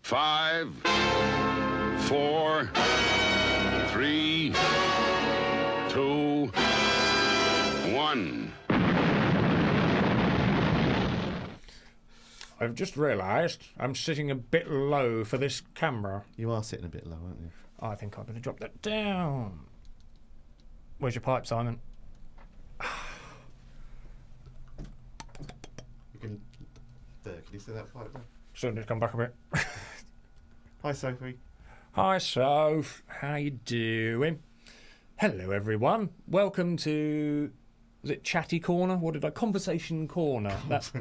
5, 4, 3, 2, 1. I've just realised I'm sitting a bit low for this camera. You are sitting a bit low, aren't you? I think I'm going to drop that down. Where's your pipe, Simon? You can. There, can you see that pipe there? Soon to come back a bit. Hi, Sophie. Hi, Soph. How you doing? Hello, everyone. Welcome to... Was it Chatty Corner? What did I... Conversation Corner. That's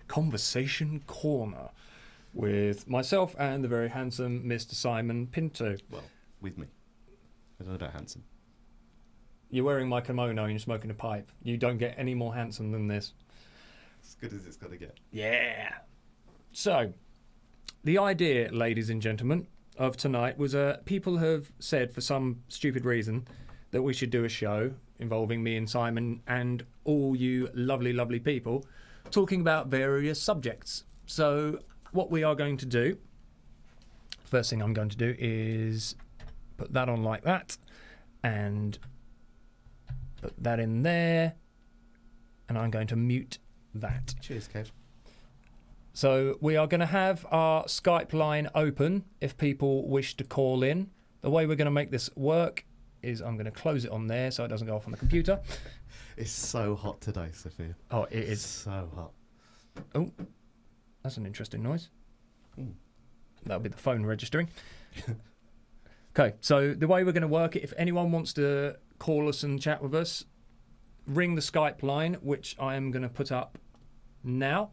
Conversation Corner with myself and the very handsome Mr. Simon Pinto. Well, with me. I don't know about handsome. You're wearing my kimono and you're smoking a pipe. You don't get any more handsome than this. As good as it's got to get. Yeah. So, the idea, ladies and gentlemen, of tonight was people have said for some stupid reason that we should do a show involving me and Simon and all you lovely, lovely people talking about various subjects. So what we are going to do, first thing I'm going to do is put that on like that and put that in there, and I'm going to mute that. Cheers, Kev. So we are going to have our Skype line open if people wish to call in. The way we're going to make this work is I'm going to close it on there so it doesn't go off on the computer. It's so hot today, Sophia. Oh, it is. So hot. Oh, that's an interesting noise. Mm. That'll be the phone registering. Okay, so the way we're going to work it, if anyone wants to call us and chat with us, ring the Skype line, which I am going to put up now.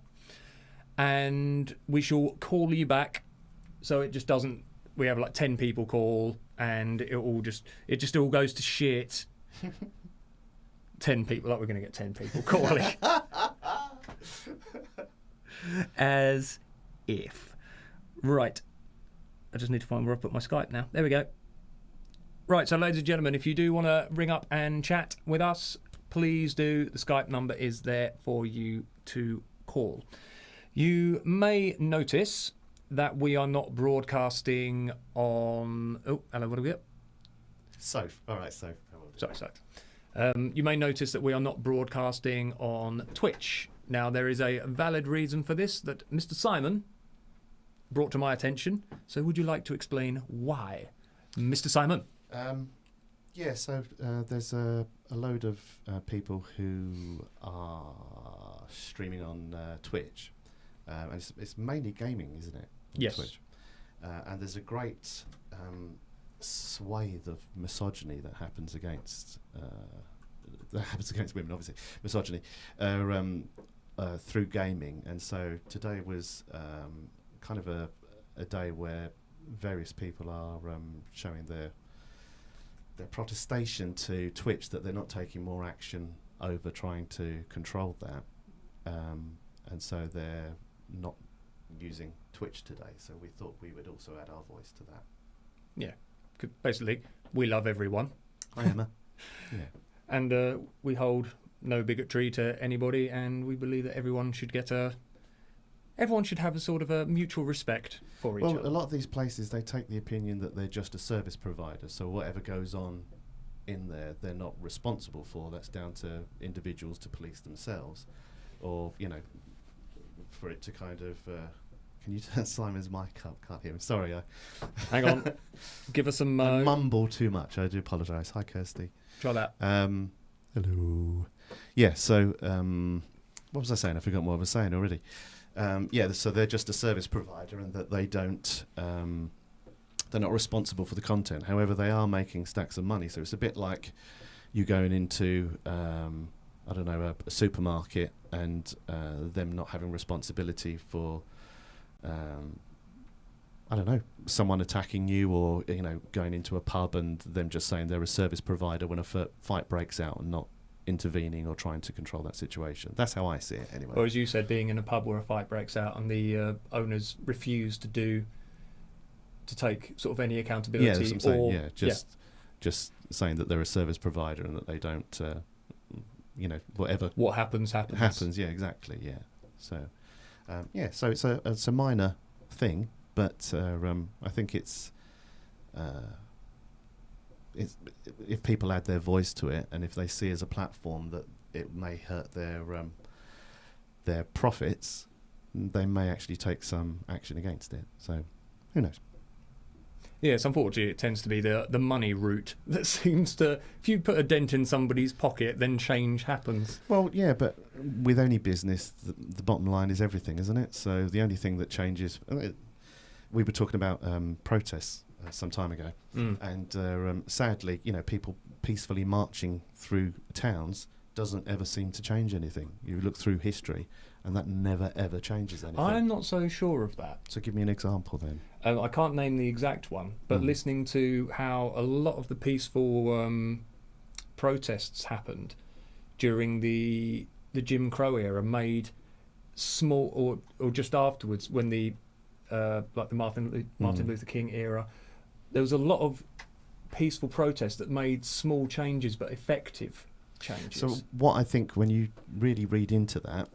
And we shall call you back, so it just doesn't. We have like 10 people call, and it just all goes to shit. 10 people, like we're going to get 10 people calling, as if. Right, I just need to find where I put my Skype now. There we go. Right, so ladies and gentlemen, if you do want to ring up and chat with us, please do. The Skype number is there for you to call. You may notice that we are not broadcasting on... Oh, hello, what do we got? Soph. All right, Soph. Sorry, you may notice that we are not broadcasting on Twitch. Now, there is a valid reason for this that Mr. Simon brought to my attention. So would you like to explain why, Mr. Simon? Yeah, so there's a load of people who are streaming on Twitch. And it's mainly gaming, isn't it? Yes. Twitch. And there's a great swathe of misogyny that happens against women, obviously, misogyny, through gaming. And so today was kind of a day where various people are showing their protestation to Twitch that they're not taking more action over trying to control that. And so they're not using Twitch today, so we thought we would also add our voice to that. Yeah, basically, we love everyone. Hi, Emma. Yeah. And we hold no bigotry to anybody, and we believe that everyone should everyone should have a sort of a mutual respect for each other. Well, a lot of these places, they take the opinion that they're just a service provider, so whatever goes on in there, they're not responsible for. That's down to individuals to police themselves, or, you know, for it to kind of... can you turn Simon's mic up? Can't hear him. Sorry. Hang on. Give us some... I mumble too much. I do apologise. Hi, Kirsty. Try that. Hello. Yeah, so... what was I saying? I've forgotten what I was saying already. Yeah, so they're just a service provider, and that they don't... they're not responsible for the content. However, they are making stacks of money. So it's a bit like you going into... I don't know, a supermarket, and them not having responsibility for, I don't know, someone attacking you, or, you know, going into a pub and them just saying they're a service provider when a fight breaks out, and not intervening or trying to control that situation. That's how I see it, anyway. Or as you said, being in a pub where a fight breaks out and the owners refuse to take sort of any accountability. Yeah, that's what I'm saying. Just saying that they're a service provider and that they don't... you know, whatever. What happens. Happens, yeah, exactly, yeah. So, so it's a minor thing, But I think it's if people add their voice to it, and if they see as a platform that it may hurt their profits, they may actually take some action against it. So, who knows? Yes, unfortunately, it tends to be the money route that seems to. If you put a dent in somebody's pocket, then change happens. Well, yeah, but with any business, the bottom line is everything, isn't it? So the only thing that changes. We were talking about protests some time ago, and sadly, people peacefully marching through towns doesn't ever seem to change anything. You look through history, and that never ever changes anything. I'm not so sure of that. So give me an example then. I can't name the exact one, but listening to how a lot of the peaceful protests happened during the Jim Crow era made small, or just afterwards, when the like the Martin Luther King era, there was a lot of peaceful protests that made small changes but effective changes. So what I think, when you really read into that,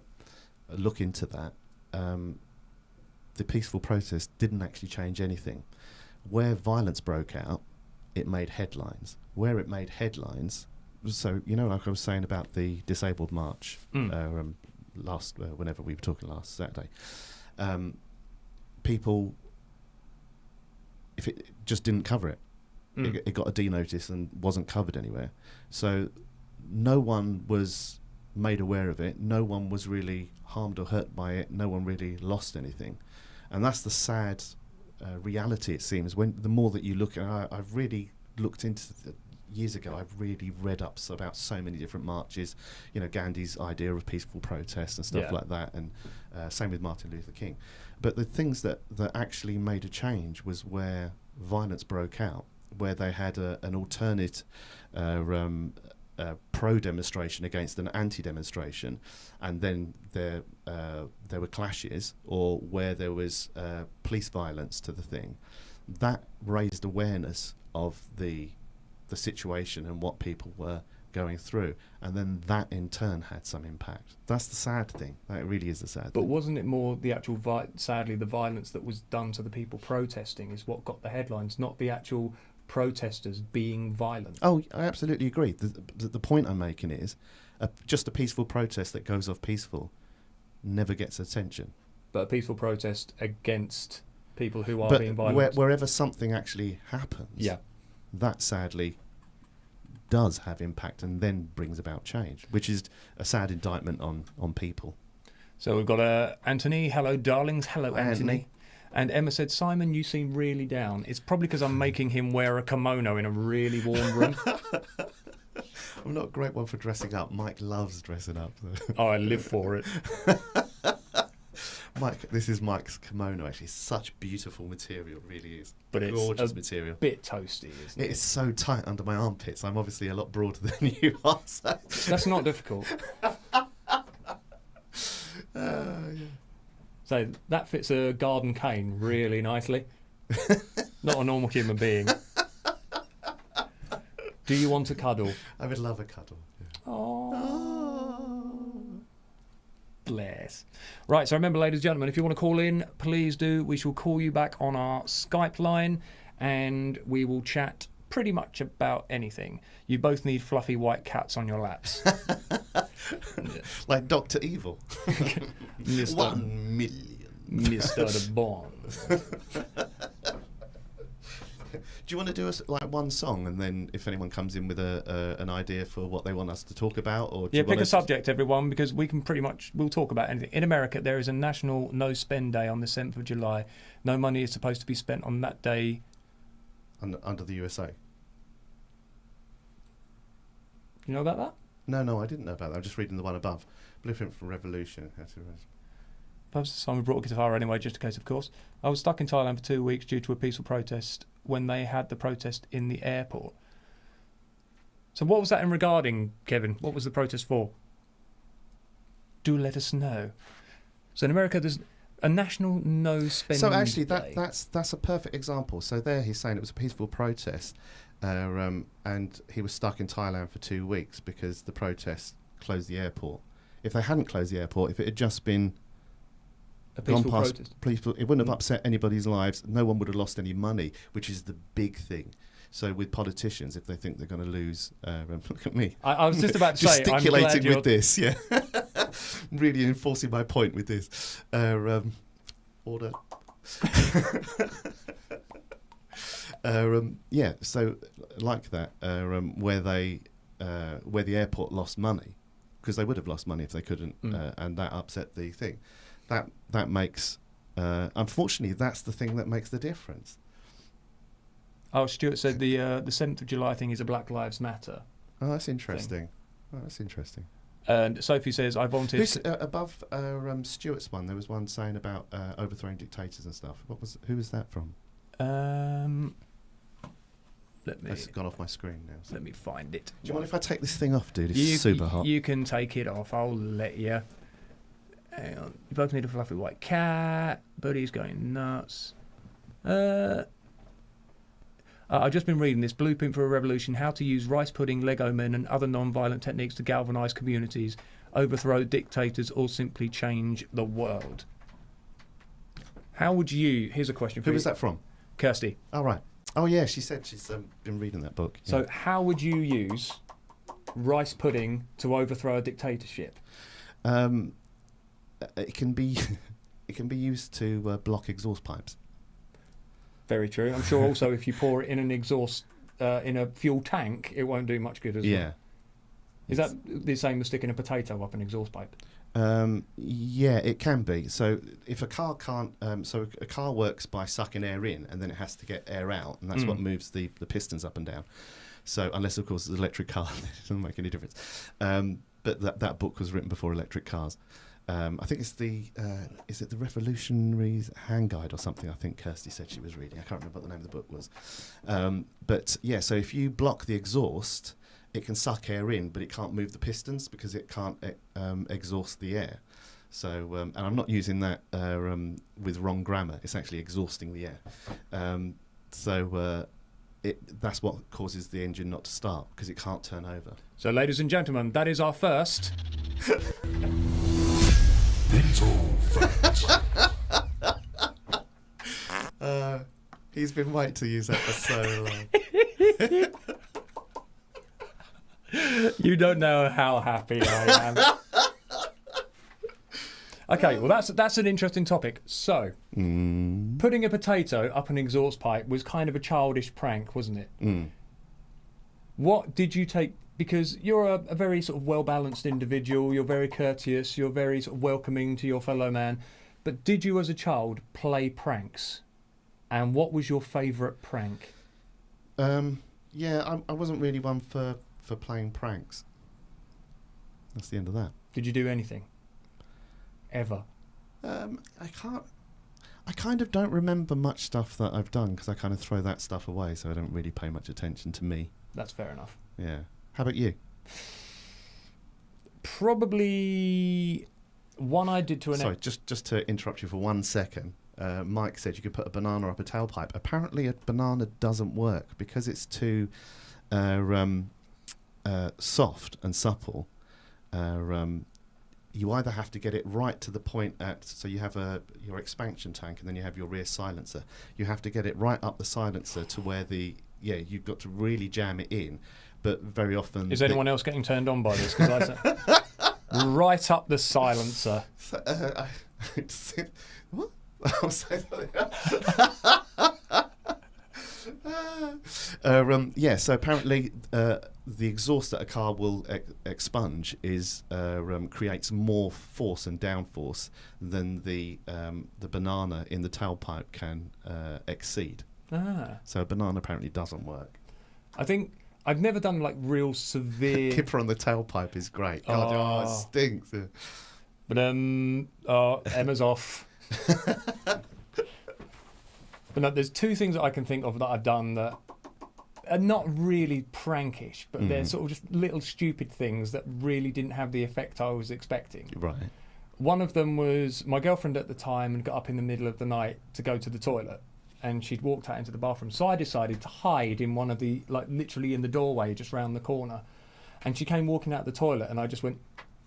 look into that, the peaceful protest didn't actually change anything. Where violence broke out, it made headlines. Where it made headlines, so like I was saying about the disabled march whenever we were talking last Saturday, people, if it just didn't cover it, it got a D notice and wasn't covered anywhere. So no one was made aware of it. No one was really harmed or hurt by it. No one really lost anything. And that's the sad reality, it seems. When the more that you look at, I've really looked into years ago, I've really read up about so many different marches, Gandhi's idea of peaceful protest and stuff like that, and same with Martin Luther King. But the things that actually made a change was where violence broke out, where they had an alternate pro-demonstration against an anti-demonstration, and then there were clashes, or where there was police violence to the thing. That raised awareness of the situation and what people were going through, and then that in turn had some impact. That's the sad thing. That really is the sad thing. But wasn't it more the actual, sadly, the violence that was done to the people protesting is what got the headlines, not the actual protesters being violent? Oh, I absolutely agree. The point I'm making is just a peaceful protest that goes off peaceful never gets attention. But a peaceful protest against people who are being violent. Wherever something actually happens, that sadly does have impact and then brings about change, which is a sad indictment on people. So we've got Anthony. Hello, darlings. Hello, Anthony. And Emma said, Simon, you seem really down. It's probably because I'm making him wear a kimono in a really warm room. I'm not a great one for dressing up. Mike loves dressing up. Oh, I live for it. Mike, this is Mike's kimono, actually. Such beautiful material, it really is. But it's gorgeous material. Bit toasty, isn't it? It is so tight under my armpits. I'm obviously a lot broader than you are. So. That's not difficult. So that fits a garden cane really nicely. Not a normal human being. Do you want a cuddle? I would love a cuddle. Yeah. Oh. Bless. Right, so remember, ladies and gentlemen, if you want to call in, please do. We shall call you back on our Skype line, and we will chat pretty much about anything. You both need fluffy white cats on your laps. Like Dr. Evil. Mr. 1 million. Mr. Bond. Do you want to do one song, and then if anyone comes in with an idea for what they want us to talk about, or pick a subject, everyone, because we'll talk about anything. In America, there is a National No Spend Day on the 7th of July. No money is supposed to be spent on that day. Under the USA. You know about that? No, I didn't know about that. I'm just reading the one above. Blueprint for Revolution. Simon brought a guitar anyway, just in case, of course. I was stuck in Thailand for 2 weeks due to a peaceful protest when they had the protest in the airport. So what was that in regarding, Kevin? What was the protest for? Do let us know. So in America, there's a national no spending So actually, day. that's a perfect example. So there he's saying it was a peaceful protest, and he was stuck in Thailand for 2 weeks because the protest closed the airport. If they hadn't closed the airport, if it had just been A gone peaceful past protest. peaceful. It wouldn't have upset anybody's lives. No one would have lost any money, which is the big thing. So with politicians, if they think they're going to lose, look at me. I was just about to say, I'm glad gesticulating you're... with this, yeah. Really enforcing my point with this. Order. Yeah, so like that, where the airport lost money, because they would have lost money if they couldn't, and that upset the thing. That makes, unfortunately, that's the thing that makes the difference. Oh, Stuart said the 7th of July thing is a Black Lives Matter. Oh, that's interesting. And Sophie says, I volunteered... Who's, above Stuart's one, there was one saying about overthrowing dictators and stuff. Who was that from? It's gone off my screen now. So. Let me find it. Do you mind if I take this thing off, dude? It's super hot. You can take it off. I'll let you. Hang on. You both need a fluffy white cat. Buddy's going nuts. I've just been reading this Blueprint for a Revolution, how to use rice pudding, Lego men and other non-violent techniques to galvanise communities, overthrow dictators or simply change the world. How would you... Here's a question for you. Who was that from? Kirsty. Oh, right. Oh, yeah, she said she's been reading that book. Yeah. So how would you use rice pudding to overthrow a dictatorship? It can be used to block exhaust pipes. Very true. I'm sure also if you pour it in an exhaust, in a fuel tank, it won't do much good as well. Is that the same as sticking a potato up an exhaust pipe? Yeah, it can be. So if a car can't, so a car works by sucking air in and then it has to get air out, and that's what moves the pistons up and down. So unless of course it's an electric car, it doesn't make any difference. But that book was written before electric cars. I think it's is it the Revolutionary's Hand Guide or something? I think Kirsty said she was reading. I can't remember what the name of the book was. But yeah, so if you block the exhaust, it can suck air in, but it can't move the pistons because it can't exhaust the air. So, and I'm not using that with wrong grammar. It's actually exhausting the air. That's what causes the engine not to start because it can't turn over. So, ladies and gentlemen, that is our first... He's been waiting to use that for so long. You don't know how happy I am. Okay, well that's an interesting topic. So, putting a potato up an exhaust pipe was kind of a childish prank, wasn't it? What did you take? Because you're a very sort of well-balanced individual, you're very courteous, you're very sort of welcoming to your fellow man. But did you as a child play pranks? And what was your favourite prank? Yeah, I wasn't really one for playing pranks. That's the end of that. Did you do anything? Ever? I kind of don't remember much stuff that I've done because I kind of throw that stuff away, so I don't really pay much attention to me. That's fair enough. Yeah. How about you? Probably one I did to an... Sorry, just to interrupt you for 1 second. Mike said you could put a banana up a tailpipe. Apparently a banana doesn't work because it's too soft and supple. You either have to get it right to the point so you have your expansion tank and then you have your rear silencer. You have to get it right up the silencer to where you've got to really jam it in. But very often... Is anyone else getting turned on by this? Because I said, right up the silencer. What? I'll say something. Yeah, so apparently the exhaust that a car will expunge creates more force and downforce than the banana in the tailpipe can exceed. So a banana apparently doesn't work. I think I've never done like real severe... Kipper on the tailpipe is great. God, it stinks. But Emma's off. But no, there's two things that I can think of that I've done that are not really prankish, but they're sort of just little stupid things that really didn't have the effect I was expecting. Right. One of them was my girlfriend at the time and got up in the middle of the night to go to the toilet, and she'd walked out into the bathroom. So I decided to hide in one of the, like literally in the doorway just round the corner. And she came walking out the toilet and I just went,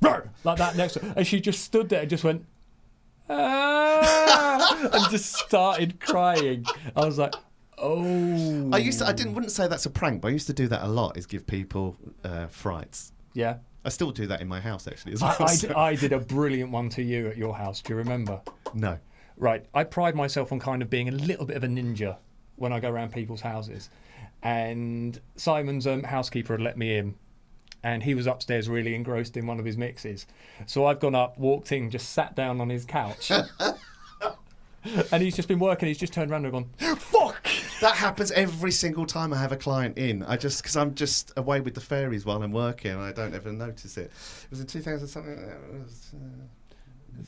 "Roar!" like that next to her. And she just stood there and just went, and just started crying. I was like, oh. Wouldn't say that's a prank, but I used to do that a lot, is give people frights. Yeah. I still do that in my house, actually, as well. I did a brilliant one to you at your house. Do you remember? No. Right. I pride myself on kind of being a little bit of a ninja when I go around people's houses. And Simon's housekeeper had let me in. And he was upstairs really engrossed in one of his mixes. So I've gone up, walked in, just sat down on his couch. And he's just been working. He's just turned around and gone, fuck! That happens every single time I have a client in. Because I'm just away with the fairies while I'm working, and I don't ever notice it. It was in 2000 something.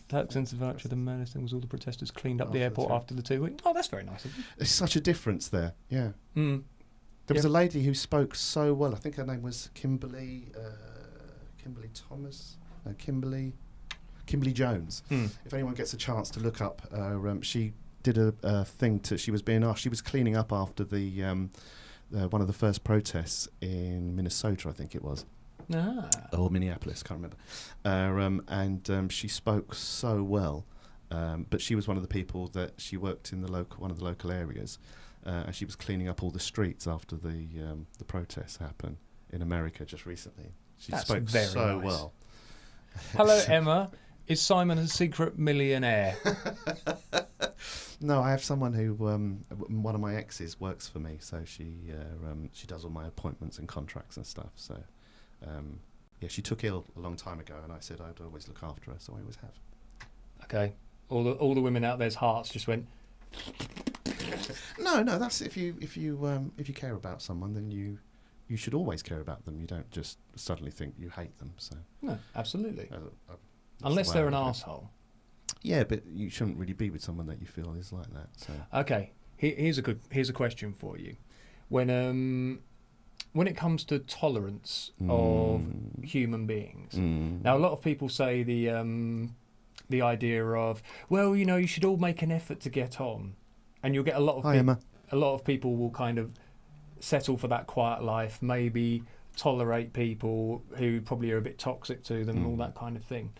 Turks and Savatra, the menacing was all the protesters cleaned up the airport after the 2 weeks. Oh, that's very nice of you. There's such a difference there, yeah. Mm. There was a lady who spoke so well. I think her name was Kimberly Jones. If anyone gets a chance to look up, she did a thing she was being asked. She was cleaning up after the one of the first protests in Minnesota, I think it was. Or Minneapolis, can't remember. And she spoke so well. But she was one of the people that she worked in one of the local areas. And she was cleaning up all the streets after the protests happened in America just recently. She spoke so nice. Well. Hello, Emma. Is Simon a secret millionaire? No, I have someone who, one of my exes works for me, so she does all my appointments and contracts and stuff. So, yeah, she took ill a long time ago, and I said I'd always look after her, so I always have. Okay, all the women out there's hearts just went. No, that's if you care about someone, then you should always care about them. You don't just suddenly think you hate them. So no, absolutely. Unless they're an arsehole. Yeah, but you shouldn't really be with someone that you feel is like that. So okay, here's a question for you. When it comes to tolerance of human beings, now a lot of people say the idea of, well, you should all make an effort to get on, and you'll get a lot of people will kind of settle for that quiet life, maybe tolerate people who probably are a bit toxic to them, all that kind of thing.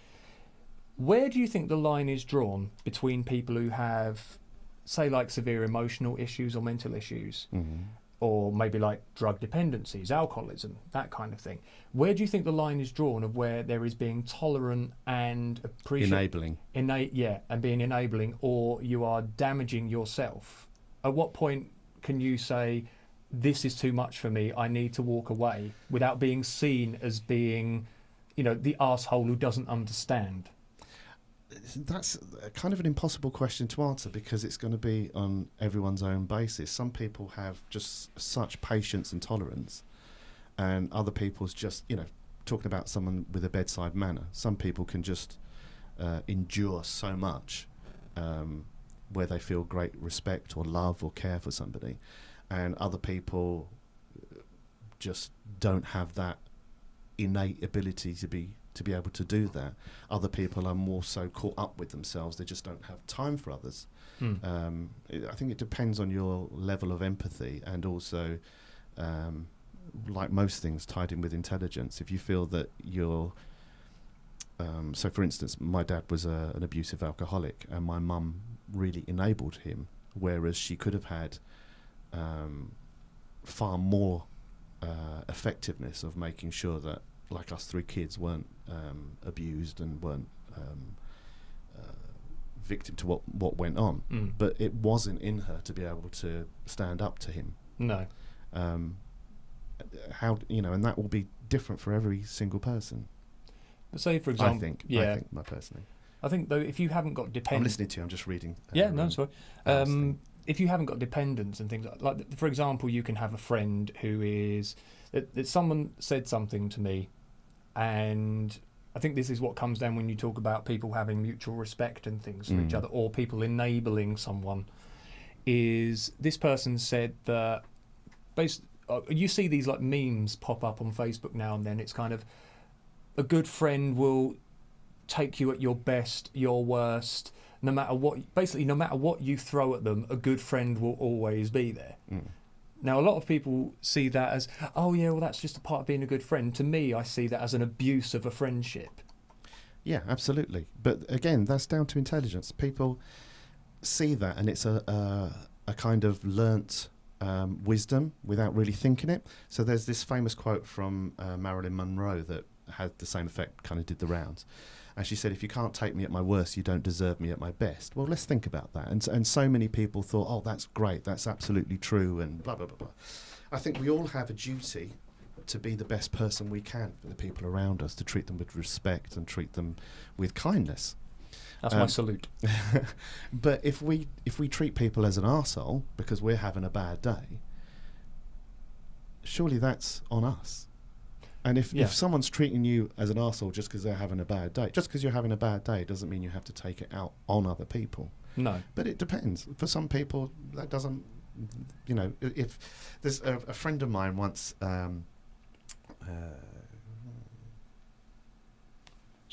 Where do you think the line is drawn between people who have, say, like severe emotional issues or mental issues, or maybe like drug dependencies, alcoholism, that kind of thing? Where do you think the line is drawn of where there is being tolerant and enabling? And being enabling, or you are damaging yourself? At what point can you say, this is too much for me, I need to walk away, without being seen as being, the arsehole who doesn't understand? That's kind of an impossible question to answer, because it's going to be on everyone's own basis. Some people have just such patience and tolerance, and other people's just, talking about someone with a bedside manner. Some people can just endure so much where they feel great respect or love or care for somebody, and other people just don't have that innate ability to be able to do that. Other people are more so caught up with themselves, they just don't have time for others. I think it depends on your level of empathy, and also like most things, tied in with intelligence. If you feel that you're so for instance, my dad was an abusive alcoholic, and my mum really enabled him, whereas she could have had far more effectiveness of making sure that, like us three kids, weren't abused and weren't victim to what went on. But it wasn't in her to be able to stand up to him. No. How, and that will be different for every single person. Say, for example, I think my personally. I think, though, if you haven't got dependence... I'm listening to you, I'm just reading. Sorry. If you haven't got dependence and things like, for example, you can have a friend who is... that someone said something to me, and I think this is what comes down when you talk about people having mutual respect and things for each other, or people enabling someone, is this person said that... you see these like memes pop up on Facebook now and then. It's kind of, a good friend will take you at your best, your worst, no matter what you throw at them, a good friend will always be there. Now, a lot of people see that as, oh yeah, well, that's just a part of being a good friend. To me, I see that as an abuse of a friendship. Yeah, absolutely. But again, that's down to intelligence. People see that, and it's a kind of learnt wisdom without really thinking it. So there's this famous quote from Marilyn Monroe that had the same effect, kind of did the rounds. And she said, if you can't take me at my worst, you don't deserve me at my best. Well, let's think about that. And so many people thought, oh, that's great, that's absolutely true, and blah, blah, blah, blah. I think we all have a duty to be the best person we can for the people around us, to treat them with respect and treat them with kindness. That's my salute. But if we treat people as an arsehole because we're having a bad day, surely that's on us. And if someone's treating you as an arsehole just because they're having a bad day, just because you're having a bad day doesn't mean you have to take it out on other people. No. But it depends. For some people, that doesn't, you know, if there's a friend of mine once... so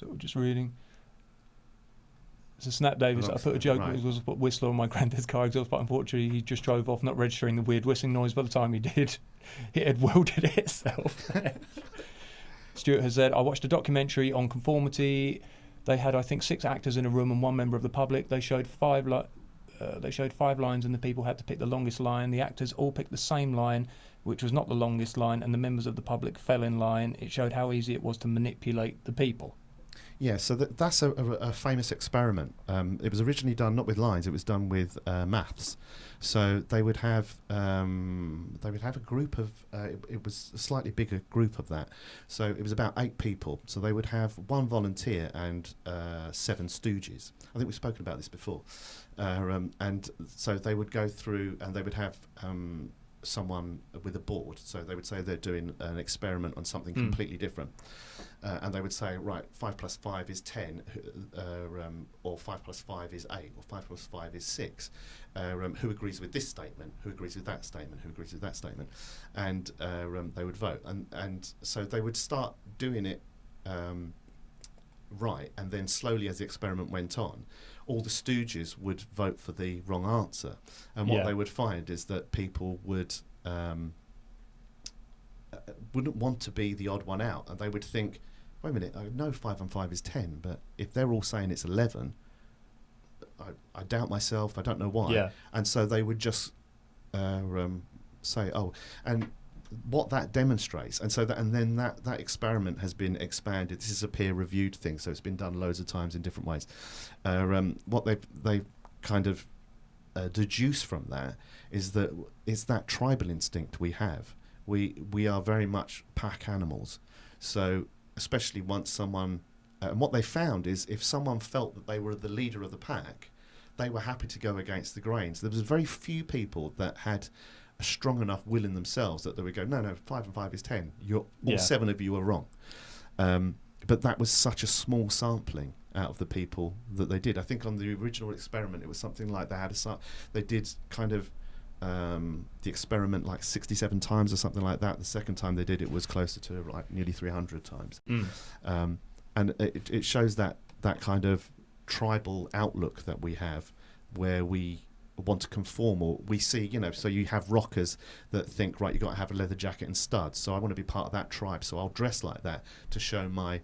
we're just reading. It's a snap, Davis. I put a joke, it was a whistler on my granddad's car exhaust, but unfortunately he just drove off, not registering the weird whistling noise. By the time he did, it had welded itself. Stuart has said, I watched a documentary on conformity. They had, I think, 6 actors in a room and 1 member of the public. They showed 5 lines and the people had to pick the longest line. The actors all picked the same line, which was not the longest line, and the members of the public fell in line. It showed how easy it was to manipulate the people. Yeah, so that's a famous experiment. It was originally done not with lines; it was done with maths. So they would have a group of. It was a slightly bigger group of that. So it was about 8 people. So they would have 1 volunteer and 7 stooges. I think we've spoken about this before. And so they would go through, and they would have someone with a board. So they would say they're doing an experiment on something completely different. And they would say, right, 5 plus 5 is 10, or 5 plus 5 is 8, or 5 plus 5 is 6. Who agrees with this statement? Who agrees with that statement? Who agrees with that statement? And they would vote. And so they would start doing it right, and then slowly as the experiment went on, all the stooges would vote for the wrong answer. And what they would find is that people wouldn't want to be the odd one out, and they would think, wait a minute, I know 5 and 5 is 10, but if they're all saying it's 11, I doubt myself, I don't know why. Yeah. And so they would just say, oh, and what that demonstrates, and so then that experiment has been expanded. This is a peer-reviewed thing, so it's been done loads of times in different ways. What they kind of deduce from that is that it's that tribal instinct we have. We are very much pack animals. So especially once someone, and what they found is if someone felt that they were the leader of the pack, they were happy to go against the grain. So there was very few people that had a strong enough will in themselves that they would go, no, 5 and 5 is 10. All 7 of you are wrong. But that was such a small sampling out of the people that they did. I think on the original experiment, it was something like they did kind of the experiment like 67 times or something like that. The second time they did it was closer to like nearly 300 times. And it shows that kind of tribal outlook that we have, where we want to conform, or we see, so you have rockers that think, right, you've got to have a leather jacket and studs, so I want to be part of that tribe, so I'll dress like that to show I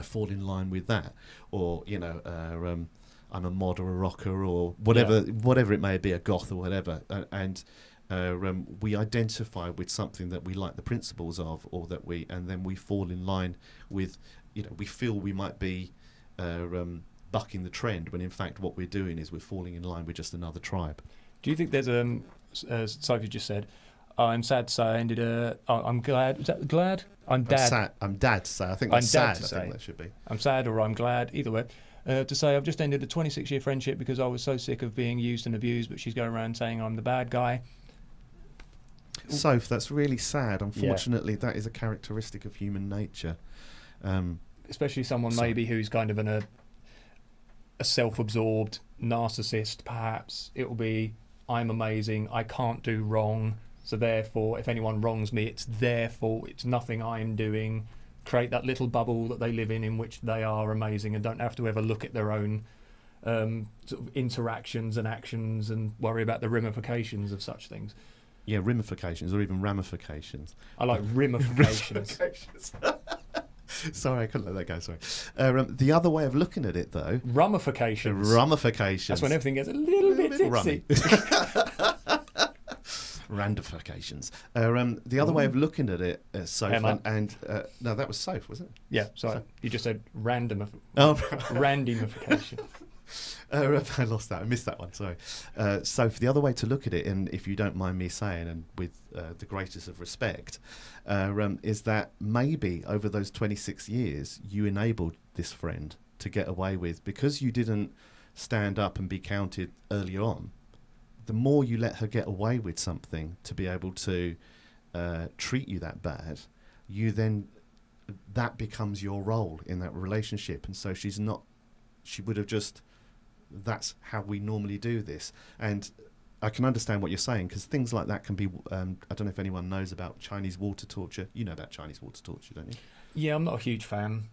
fall in line with that, or I'm a mod or a rocker or whatever it may be, a goth or whatever, and we identify with something that we like the principles of, or and then we fall in line with, we feel we might be bucking the trend, when in fact what we're doing is we're falling in line with just another tribe. Do you think there's as Sophie just said, I'm sad to say I ended I'm glad. Is that glad? I'm dad. I'm dad to say. I think that's sad. I think that should be. I'm sad or I'm glad. Either way. To say I've just ended a 26-year friendship because I was so sick of being used and abused, but she's going around saying I'm the bad guy. Soph, that's really sad. Unfortunately, that is a characteristic of human nature. Especially someone maybe who's kind of a self-absorbed narcissist, perhaps. It will be, I'm amazing, I can't do wrong, so therefore if anyone wrongs me, it's their fault, it's nothing I'm doing. Create that little bubble that they live in which they are amazing and don't have to ever look at their own sort of interactions and actions and worry about the ramifications of such things. Yeah, ramifications or even ramifications. I like ramifications. Sorry, I couldn't let that go. Sorry. The other way of looking at it, though, Ramifications. ramifications. That's when everything gets a little bit tipsy. rummy. Randifications. The other way of looking at it, Soph, Emma. and no, that was Soph, wasn't it? Yeah, sorry. You just said random. Oh, Randomification. I lost that. I missed that one. Sorry. Soph, the other way to look at it, and if you don't mind me saying, and with the greatest of respect, is that maybe over those 26 years, you enabled this friend to get away with, because you didn't stand up and be counted early on. The more you let her get away with something to be able to treat you that bad, that becomes your role in that relationship. And so she would have just, that's how we normally do this. And I can understand what you're saying, because things like that can be, I don't know if anyone knows about Chinese water torture. You know about Chinese water torture, don't you? Yeah, I'm not a huge fan.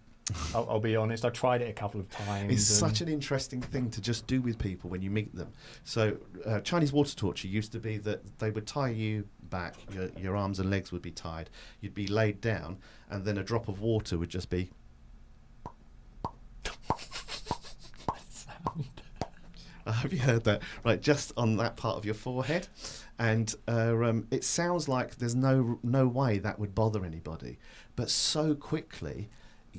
I'll be honest. I tried it a couple of times. It's such an interesting thing to just do with people when you meet them. So Chinese water torture used to be that they would tie you back, your arms and legs would be tied, you'd be laid down, and then a drop of water would just be... Have you heard that? Right, just on that part of your forehead. And it sounds like there's no way that would bother anybody. But so quickly,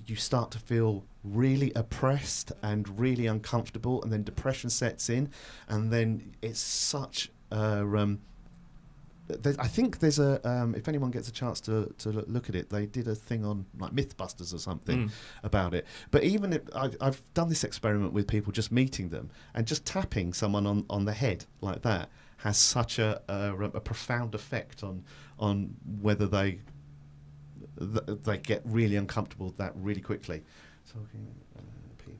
you start to feel really oppressed and really uncomfortable, and then depression sets in, and then it's such I think there's a if anyone gets a chance to look at it, they did a thing on like Mythbusters or something about it. But even if I've done this experiment with people, just meeting them and just tapping someone on the head like that has such a profound effect on whether they get really uncomfortable with that really quickly.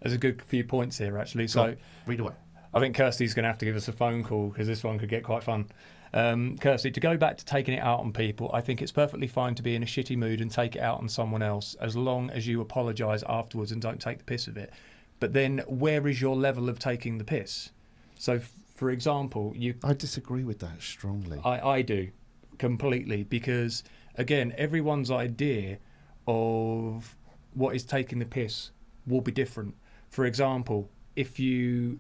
There's a good few points here, actually. So read away. I think Kirsty's going to have to give us a phone call, because this one could get quite fun. Kirsty, to go back to taking it out on people, I think it's perfectly fine to be in a shitty mood and take it out on someone else, as long as you apologise afterwards and don't take the piss of it. But then where is your level of taking the piss? So, for example, I disagree with that strongly. I do, completely, because, again, everyone's idea of what is taking the piss will be different. For example, if you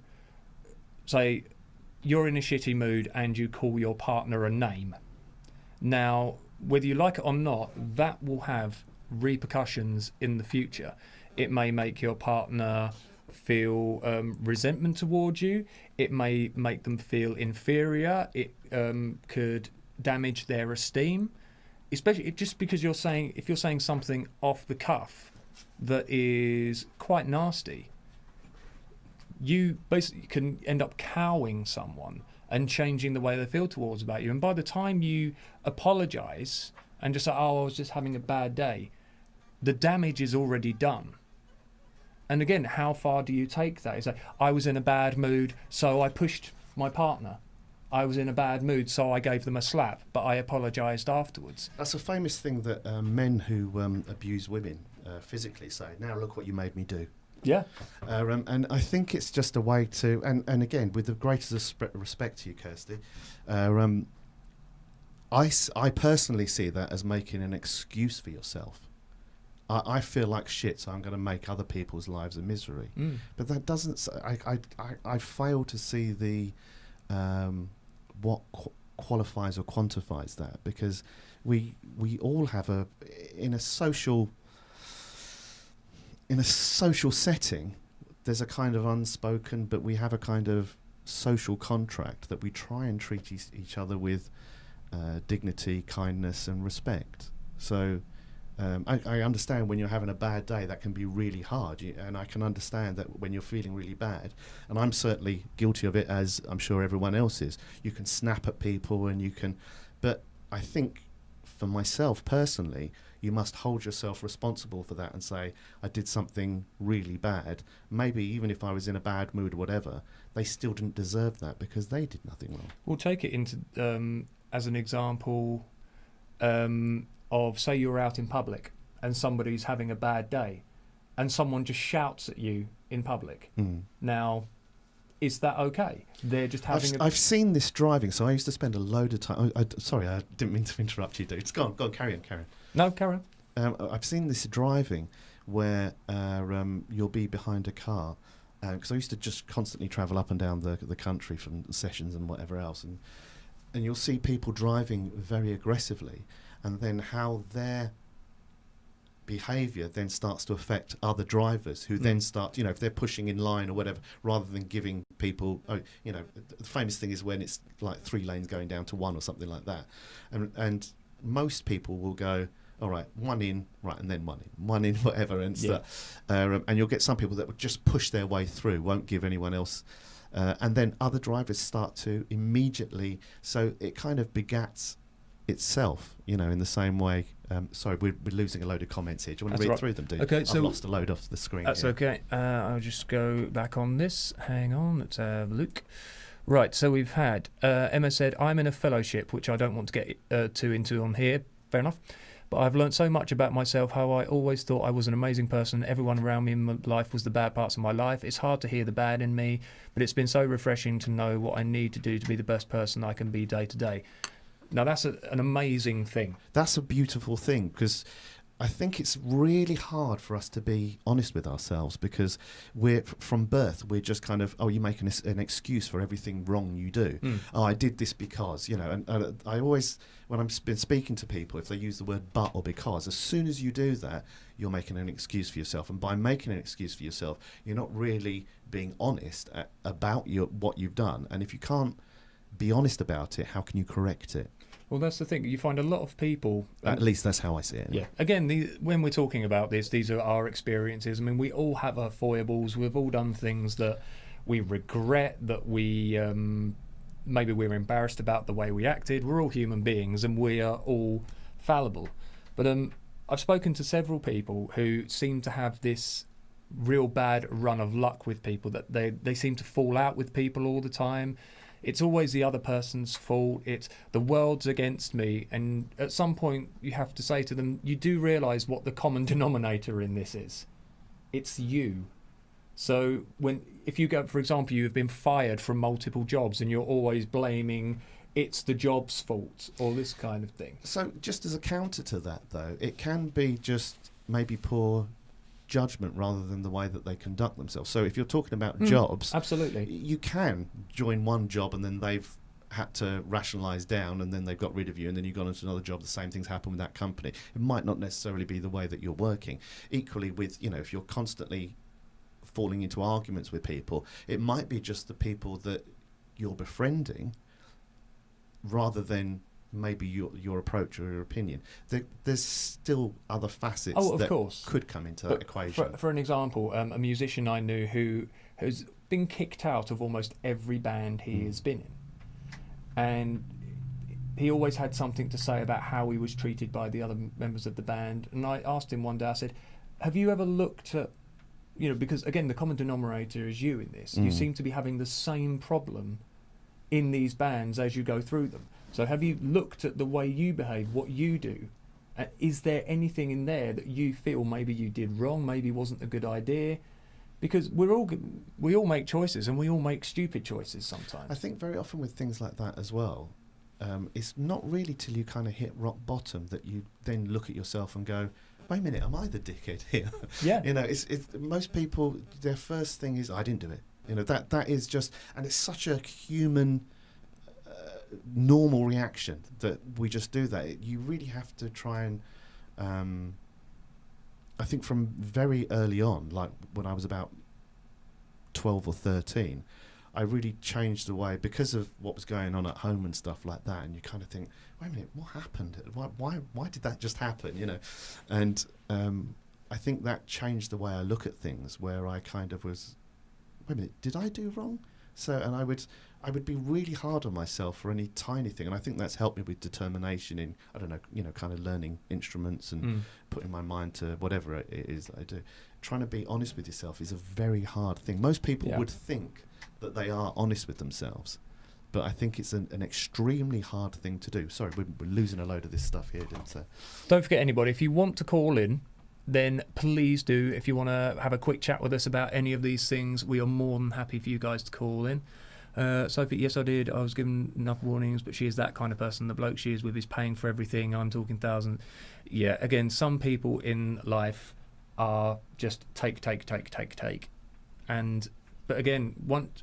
say you're in a shitty mood and you call your partner a name, now, whether you like it or not, that will have repercussions in the future. It may make your partner feel resentment towards you. It may make them feel inferior. It could damage their esteem, especially just because if you're saying something off the cuff that is quite nasty, you basically can end up cowing someone and changing the way they feel towards about you. And by the time you apologise and just say, oh, I was just having a bad day, the damage is already done. And again, how far do you take that? It's like, I was in a bad mood, so I pushed my partner. I was in a bad mood, so I gave them a slap, but I apologised afterwards. That's a famous thing that men who abuse women physically say, now look what you made me do. Yeah. And I think it's just a way to, and again, with the greatest respect to you, Kirsty, I personally see that as making an excuse for yourself. I feel like shit, so I'm going to make other people's lives a misery. But that doesn't, I fail to see the, what qualifies or quantifies that, because we all have in a social setting, there's a kind of unspoken, but we have a kind of social contract that we try and treat each other with dignity, kindness, and respect. So I understand when you're having a bad day, that can be really hard, and I can understand that when you're feeling really bad, and I'm certainly guilty of it, as I'm sure everyone else is. You can snap at people, and you can, but I think for myself personally, you must hold yourself responsible for that and say, I did something really bad. Maybe even if I was in a bad mood or whatever, they still didn't deserve that because they did nothing wrong. We'll take it into as an example of, say you're out in public and somebody's having a bad day and someone just shouts at you in public. Now, is that okay? They're just having I've seen this driving, so I used to spend a load of time... sorry, I didn't mean to interrupt you, dude. Go on, carry on. No, carry on. I've seen this driving where you'll be behind a car. Because I used to just constantly travel up and down the country from sessions and whatever else, and you'll see people driving very aggressively, and then how their behaviour then starts to affect other drivers who then start, if they're pushing in line or whatever, rather than giving people, the famous thing is when it's like 3 lanes going down to 1 or something like that, and most people will go, all right, 1 in, right, and then 1 in, whatever, and and you'll get some people that will just push their way through, won't give anyone else, and then other drivers start to immediately, so it kind of begats itself, in the same way. Sorry, we're losing a load of comments here. Do you want to read through them, do you? Okay, I've lost a load off the screen. That's okay. I'll just go back on this. Hang on, let's have a look. Right, so we've had, Emma said, I'm in a fellowship, which I don't want to get too into on here. Fair enough. But I've learnt so much about myself, how I always thought I was an amazing person. Everyone around me in my life was the bad parts of my life. It's hard to hear the bad in me, but it's been so refreshing to know what I need to do to be the best person I can be day to day. Now, that's an amazing thing. That's a beautiful thing, because I think it's really hard for us to be honest with ourselves, because from birth, we're just kind of, you make an excuse for everything wrong you do. Oh, I did this because, and I always, when I've been speaking to people, if they use the word but or because, as soon as you do that, you're making an excuse for yourself. And by making an excuse for yourself, you're not really being honest about what you've done. And if you can't be honest about it, how can you correct it? Well, that's the thing. You find a lot of people... At least that's how I see it. Yeah. Again, when we're talking about this, these are our experiences. I mean, we all have our foibles. We've all done things that we regret, that we... maybe we're embarrassed about the way we acted. We're all human beings, and we are all fallible. But I've spoken to several people who seem to have this real bad run of luck with people, that they seem to fall out with people all the time. It's always the other person's fault. It's the world's against me. And at some point, you have to say to them, you do realise what the common denominator in this is. It's you. So if you go, for example, you have been fired from multiple jobs and you're always blaming it's the job's fault or this kind of thing. So just as a counter to that, though, it can be just maybe poor judgment rather than the way that they conduct themselves. So if you're talking about jobs, absolutely, you can join one job and then they've had to rationalise down and then they've got rid of you, and then you've gone into another job, the same things happen with that company. It might not necessarily be the way that you're working. Equally with, if you're constantly falling into arguments with people, it might be just the people that you're befriending rather than maybe your approach or your opinion. There's still other facets course, could come into that equation. For an example, a musician I knew who has been kicked out of almost every band he has been in, and he always had something to say about how he was treated by the other members of the band. And I asked him one day, I said, have you ever looked at, because again, the common denominator is you in this. You seem to be having the same problem in these bands as you go through them. So have you looked at the way you behave, what you do? Is there anything in there that you feel maybe you did wrong, maybe wasn't a good idea? Because we all make choices, and we all make stupid choices sometimes. I think very often with things like that as well, it's not really till you kind of hit rock bottom that you then look at yourself and go, wait a minute, am I the dickhead here? Yeah. It's most people, their first thing is, I didn't do it. That is just, and it's such a human... normal reaction that we just do that. You really have to try and I think from very early on, like when I was about 12 or 13, I really changed the way, because of what was going on at home and stuff like that, and you kind of think, wait a minute, what happened? Why did that just happen? And I think that changed the way I look at things, where I kind of was, wait a minute, did I do wrong? So, and I would be really hard on myself for any tiny thing, and I think that's helped me with determination in, I don't know, kind of learning instruments and putting my mind to whatever it is that I do. Trying to be honest with yourself is a very hard thing. Most people would think that they are honest with themselves, but I think it's an extremely hard thing to do. Sorry, we're losing a load of this stuff here, didn't we? Don't forget, anybody, if you want to call in, then please do. If you want to have a quick chat with us about any of these things, we are more than happy for you guys to call in. Sophie, yes, I did. I was given enough warnings, but she is that kind of person. The bloke she is with is paying for everything. I'm talking thousands. Yeah, again, some people in life are just take, but again, once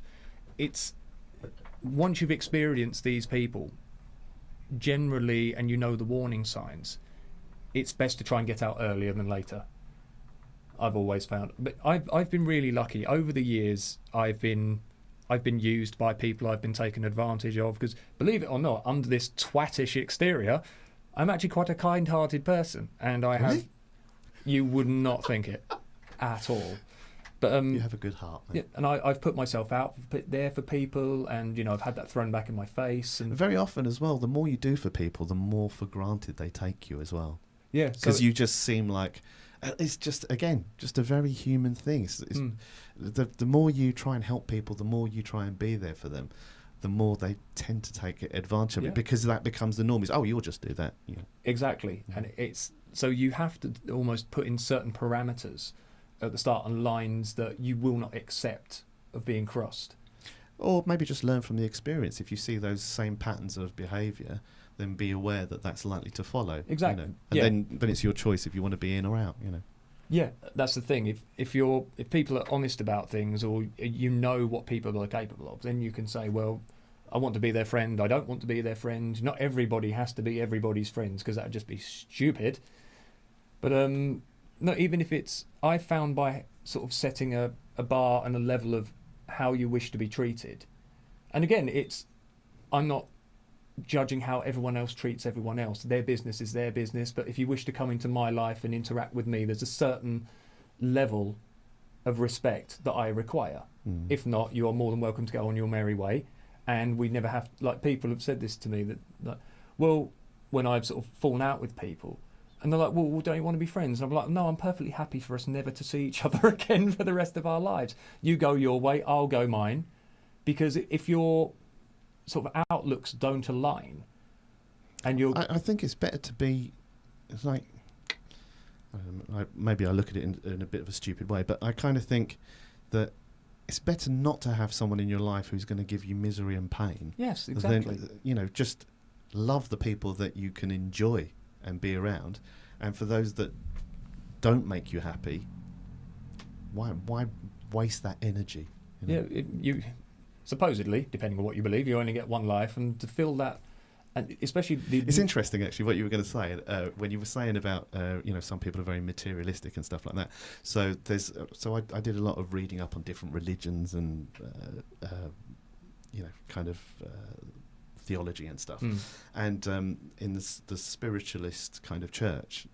you've experienced these people, generally, and you know the warning signs, it's best to try and get out earlier than later. I've always found, but I've been really lucky over the years. I've been used by people. I've been taken advantage of because, believe it or not, under this twattish exterior, I'm actually quite a kind-hearted person, and I have. You would not think it at all, but you have a good heart, mate. Yeah, and I've put myself out there for people, and I've had that thrown back in my face. And very often as well, the more you do for people, the more for granted they take you as well. Yeah, because you just seem like. It's just a very human thing. The more you try and help people, the more you try and be there for them, the more they tend to take advantage of it, because that becomes the norm. Is you'll just do that. Yeah. Exactly, and it's so you have to almost put in certain parameters at the start and lines that you will not accept of being crossed. Or maybe just learn from the experience. If you see those same patterns of behaviour, then be aware that that's likely to follow. Exactly. And then it's your choice if you want to be in or out. Yeah, that's the thing. If people are honest about things, or what people are capable of, then you can say, well, I want to be their friend. I don't want to be their friend. Not everybody has to be everybody's friends, because that would just be stupid. But no, even if it's, I found by sort of setting a bar and a level of how you wish to be treated, and again, I'm not judging how everyone else treats everyone else. Their business is their business, but if you wish to come into my life and interact with me, there's a certain level of respect that I require. If not, you are more than welcome to go on your merry way. And we never have, like, people have said this to me, that well, when I've sort of fallen out with people, and they're like, well, don't you want to be friends? And I'm like, no, I'm perfectly happy for us never to see each other again for the rest of our lives. You go your way, I'll go mine. Because if your sort of outlooks don't align, and I think it's better to be, it's like, maybe I look at it in a bit of a stupid way, but I kind of think that it's better not to have someone in your life who's going to give you misery and pain. Yes, exactly. Then, just love the people that you can enjoy and be around, and for those that don't make you happy, why waste that energy? Yeah, you supposedly, depending on what you believe, you only get one life, and to feel that, and especially it's interesting actually what you were going to say when you were saying about some people are very materialistic and stuff like that. So I did a lot of reading up on different religions and kind of theology and stuff, and in the spiritualist kind of church,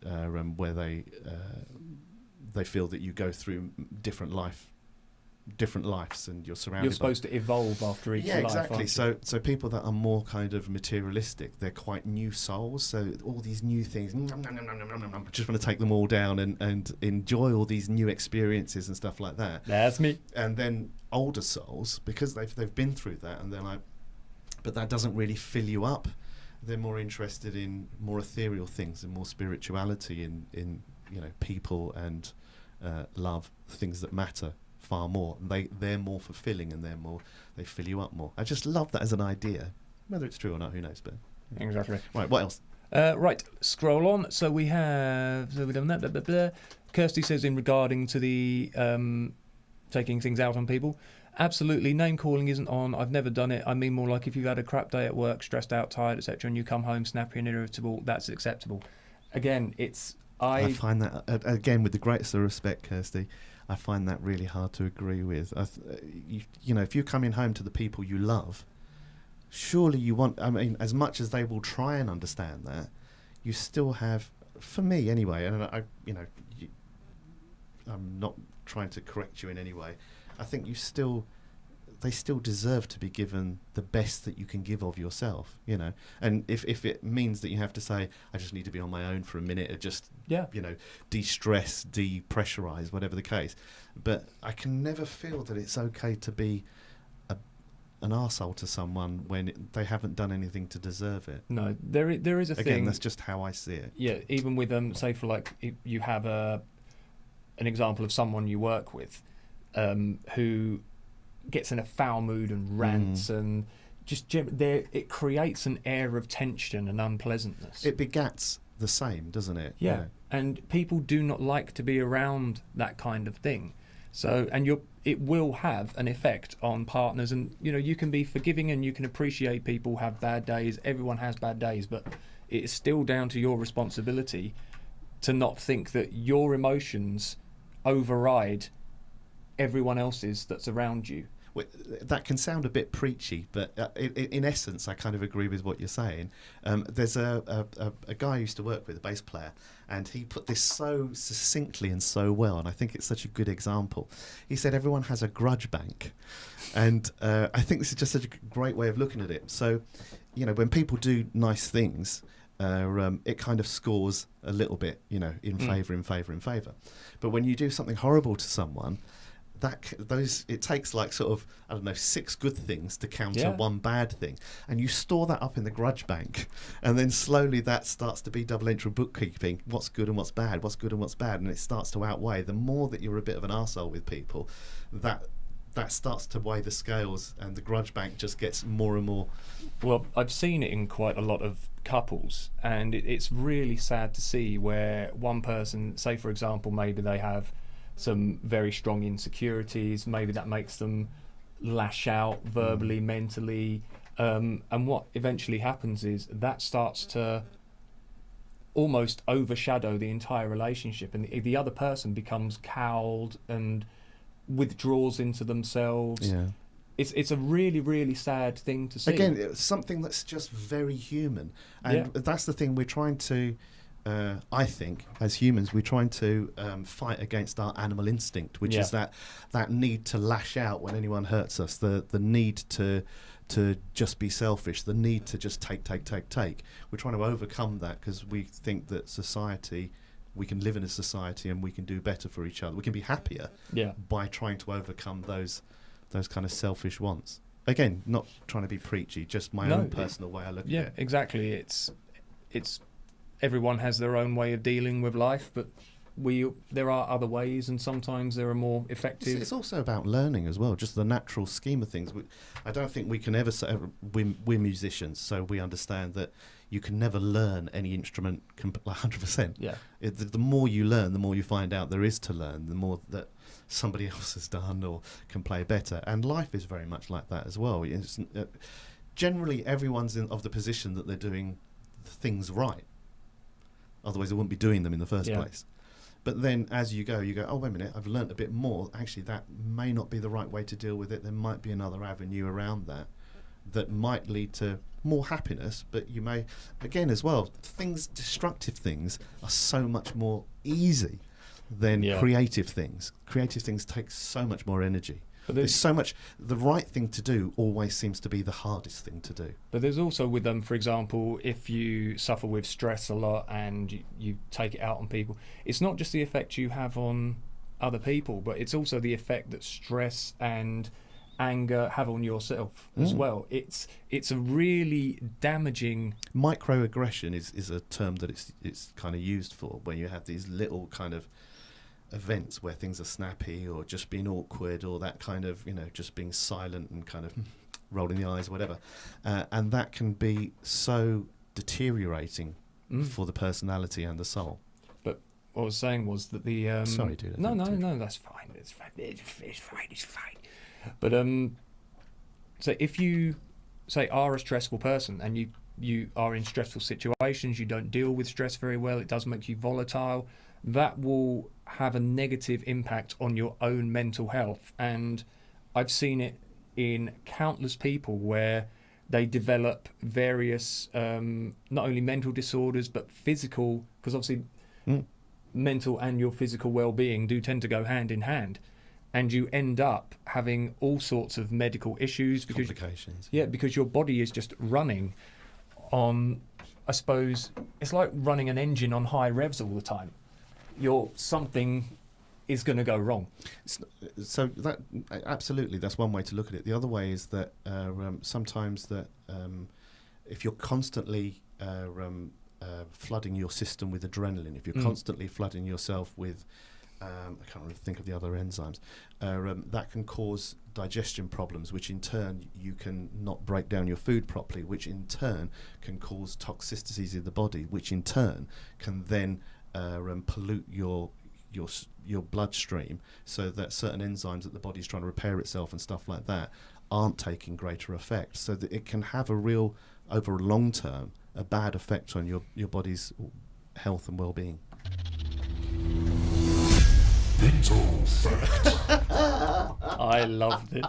where they feel that you go through different lives and you're surrounded. You're supposed to evolve after each life. Yeah, exactly. So people that are more kind of materialistic, they're quite new souls. So all these new things, just want to take them all down and enjoy all these new experiences and stuff like that. That's me. And then older souls, because they've been through that, and they're like, but that doesn't really fill you up. They're more interested in more ethereal things and more spirituality in people and love, things that matter far more. They're more fulfilling, and they fill you up more. I just love that as an idea. Whether it's true or not, who knows? But exactly. Right, what else? Right, scroll on. So we've done that. Blah, blah, blah. Kirsty says in regarding to the taking things out on people, absolutely, name calling isn't on. I've never done it. I mean more like if you've had a crap day at work, stressed out, tired, etc., and you come home snappy and irritable, that's acceptable. Again, I find that, again, with the greatest of respect, Kirsty, I find that really hard to agree with. If you're coming home to the people you love, surely you want, as much as they will try and understand that, you still have, for me anyway, and I'm not trying to correct you in any way, I think they still deserve to be given the best that you can give of yourself, and if it means that you have to say, I just need to be on my own for a minute, or just de-stress, de-pressurize, whatever the case, but I can never feel that it's okay to be an arsehole to someone when they haven't done anything to deserve it. No, there is a thing. Again, that's just how I see it. Yeah, even with say for like you have an example of someone you work with who gets in a foul mood and rants and just it creates an air of tension and unpleasantness. It begats the same, doesn't it? Yeah. You know? And people do not like to be around that kind of thing. So, and it will have an effect on partners. And, you know, you can be forgiving and you can appreciate people have bad days. Everyone has bad days, but it's still down to your responsibility to not think that your emotions override everyone else's that's around you. Well, that can sound a bit preachy, but in essence, I kind of agree with what you're saying. There's a guy I used to work with, a bass player, and he put this so succinctly and so well, and I think it's such a good example. He said everyone has a grudge bank, and I think this is just such a great way of looking at it. So, you know, when people do nice things, it kind of scores a little bit, you know, in favour. But when you do something horrible to someone, it takes like sort of, I don't know, 6 good things to counter one bad thing, and you store that up in the grudge bank, and then slowly that starts to be double entry bookkeeping. What's good and what's bad, and it starts to outweigh. The more that you're a bit of an arsehole with people, that starts to weigh the scales, and the grudge bank just gets more and more. Well, I've seen it in quite a lot of couples, and it's really sad to see where one person, say for example, maybe they have some very strong insecurities, maybe that makes them lash out verbally, mentally, and what eventually happens is that starts to almost overshadow the entire relationship, and the other person becomes cowed and withdraws into themselves. Yeah. It's a really, really sad thing to see. Again, it's something that's just very human, and that's the thing we're trying to. I think, as humans, we're trying to fight against our animal instinct, which is that need to lash out when anyone hurts us, the need to just be selfish, the need to just take. We're trying to overcome that because we think that we can live in a society and we can do better for each other. We can be happier by trying to overcome those kind of selfish wants. Again, not trying to be preachy, just my own personal way I look at it. Yeah, exactly. It's everyone has their own way of dealing with life, but there are other ways, and sometimes there are more effective. It's also about learning as well, just the natural scheme of things. I don't think we can ever say we're musicians, so we understand that you can never learn any instrument 100%. Yeah. The more you learn, the more you find out there is to learn, the more that somebody else has done or can play better. And life is very much like that as well. Generally, everyone's of the position that they're doing things right. Otherwise, they wouldn't be doing them in the first place. But then as you go, oh, wait a minute, I've learnt a bit more. Actually, that may not be the right way to deal with it. There might be another avenue around that might lead to more happiness. But you may, again, as well, destructive things are so much more easy than creative things. Creative things take so much more energy. But there's so much. The right thing to do always seems to be the hardest thing to do. But there's also with them, for example, if you suffer with stress a lot and you take it out on people, it's not just the effect you have on other people, but it's also the effect that stress and anger have on yourself as well. It's a really damaging. Microaggression is a term that it's kind of used for when you have these little kind of events where things are snappy or just being awkward or that kind of, just being silent and kind of rolling the eyes, whatever. And that can be so deteriorating for the personality and the soul. But what I was saying was that the... Sorry, dude. No, that's fine. It's fine. But so if you, say, are a stressful person and you are in stressful situations, you don't deal with stress very well, it does make you volatile, that will have a negative impact on your own mental health. And I've seen it in countless people where they develop various not only mental disorders but physical, because obviously mental and your physical well-being do tend to go hand in hand, and you end up having all sorts of medical issues because complications. Because your body is just running on, I suppose it's like running an engine on high revs all the time. Something is going to go wrong. So that absolutely, that's one way to look at it. The other way is that sometimes that if you're constantly flooding your system with adrenaline, if you're constantly flooding yourself with I can't really think of the other enzymes, that can cause digestion problems, which in turn you can not break down your food properly, which in turn can cause toxicities in the body, which in turn can then pollute your bloodstream, so that certain enzymes that the body's trying to repair itself and stuff like that aren't taking greater effect, so that it can have a real, over a long term, a bad effect on your body's health and well-being. PINTO fact. I love this.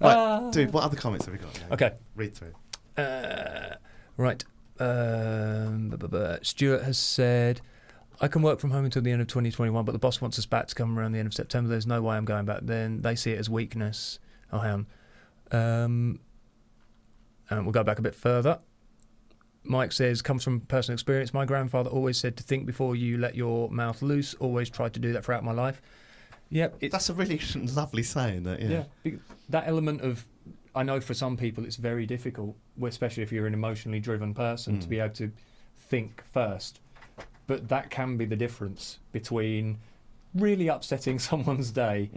Right, dude, what other comments have we got? Okay. Read through. Right. Stuart has said, I can work from home until the end of 2021, but the boss wants us back to come around the end of September. There's no way I'm going back then. They see it as weakness. Oh, hang on. And we'll go back a bit further. Mike says, comes from personal experience. My grandfather always said to think before you let your mouth loose. Always tried to do that throughout my life. Yep. That's a really lovely saying, that, yeah. That element of, I know for some people it's very difficult, especially if you're an emotionally driven person, to be able to think first. But that can be the difference between really upsetting someone's day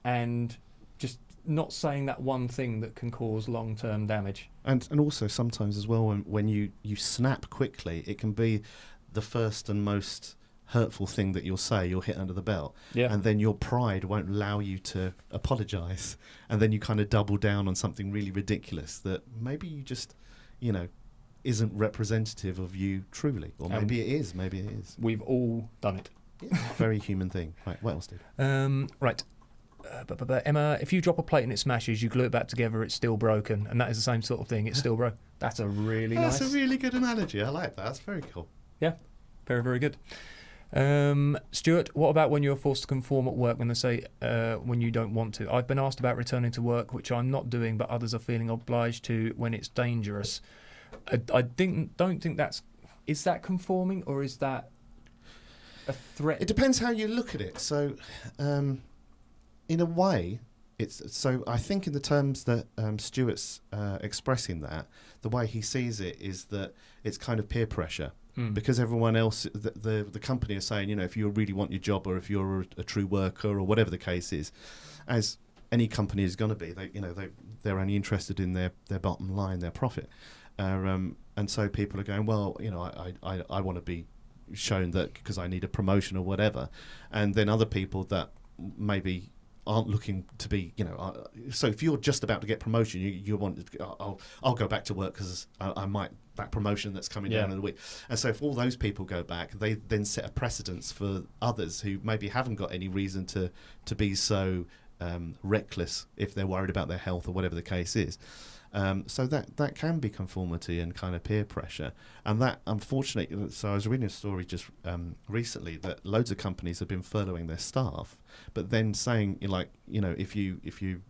and just not saying that one thing that can cause long-term damage. And also sometimes as well, when you snap quickly, it can be the first and most hurtful thing that you'll say, you'll hit under the belt. Yeah. And then your pride won't allow you to apologise. And then you kind of double down on something really ridiculous that maybe you just, isn't representative of you truly. Or maybe it is. We've all done it. Yeah, very human thing. Right, what else, dude? Right. Emma, if you drop a plate and it smashes, you glue it back together, it's still broken. And that is the same sort of thing. It's still broken. That's a really nice... That's a really good analogy. I like that. That's very cool. Yeah, very, very good. Stuart, what about when you're forced to conform at work when they say when you don't want to? I've been asked about returning to work, which I'm not doing, but others are feeling obliged to when it's dangerous. I don't think that's... Is that conforming or is that a threat? It depends how you look at it. So... in a way, I think in the terms that Stuart's expressing that, the way he sees it is that it's kind of peer pressure. Because everyone else, the company is saying, if you really want your job, or if you're a true worker, or whatever the case is, as any company is going to be, they're only interested in their bottom line, their profit, and so people are going, well, I want to be shown that because I need a promotion or whatever, and then other people that maybe aren't looking to be, so if you're just about to get promotion, you want, I'll go back to work because I might, that promotion that's coming down in the week. And so if all those people go back, they then set a precedence for others who maybe haven't got any reason to be so reckless if they're worried about their health or whatever the case is. So that can be conformity and kind of peer pressure, and that, unfortunately, so I was reading a story just recently that loads of companies have been furloughing their staff, but then saying, if you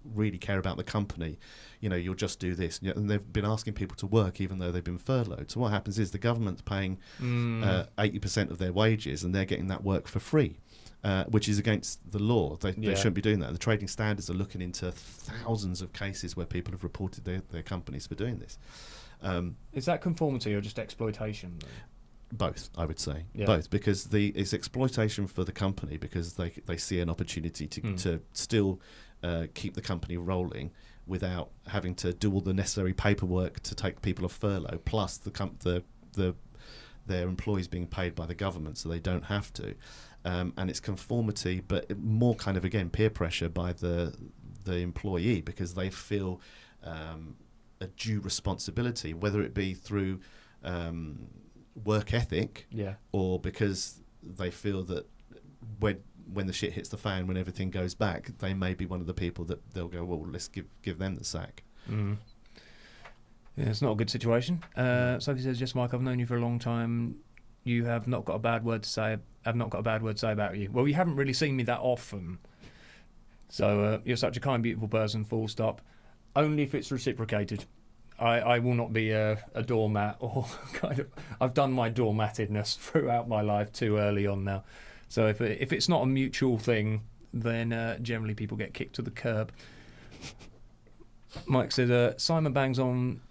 really care about the company, you'll just do this, and they've been asking people to work even though they've been furloughed. So what happens is the government's paying 80% of their wages, and they're getting that work for free. Which is against the law. They shouldn't be doing that. The trading standards are looking into thousands of cases where people have reported their companies for doing this. Is that conformity or just exploitation? Both, I would say. Yeah. Both, because it's exploitation for the company because they see an opportunity to still keep the company rolling without having to do all the necessary paperwork to take people off furlough, plus their employees being paid by the government so they don't have to. And it's conformity, but more kind of, again, peer pressure by the employee because they feel a due responsibility, whether it be through work ethic or because they feel that when the shit hits the fan, when everything goes back, they may be one of the people that they'll go, well, let's give them the sack. Yeah, it's not a good situation. Sophie says, yes, Mike, I've known you for a long time. You have not got a bad word to say. I've not got a bad word to say about you. Well, you haven't really seen me that often. So you're such a kind, beautiful person, full stop. Only if it's reciprocated. I will not be a doormat or kind of... I've done my doormattedness throughout my life too early on now. So if it's not a mutual thing, then generally people get kicked to the curb. Mike says, Simon bangs on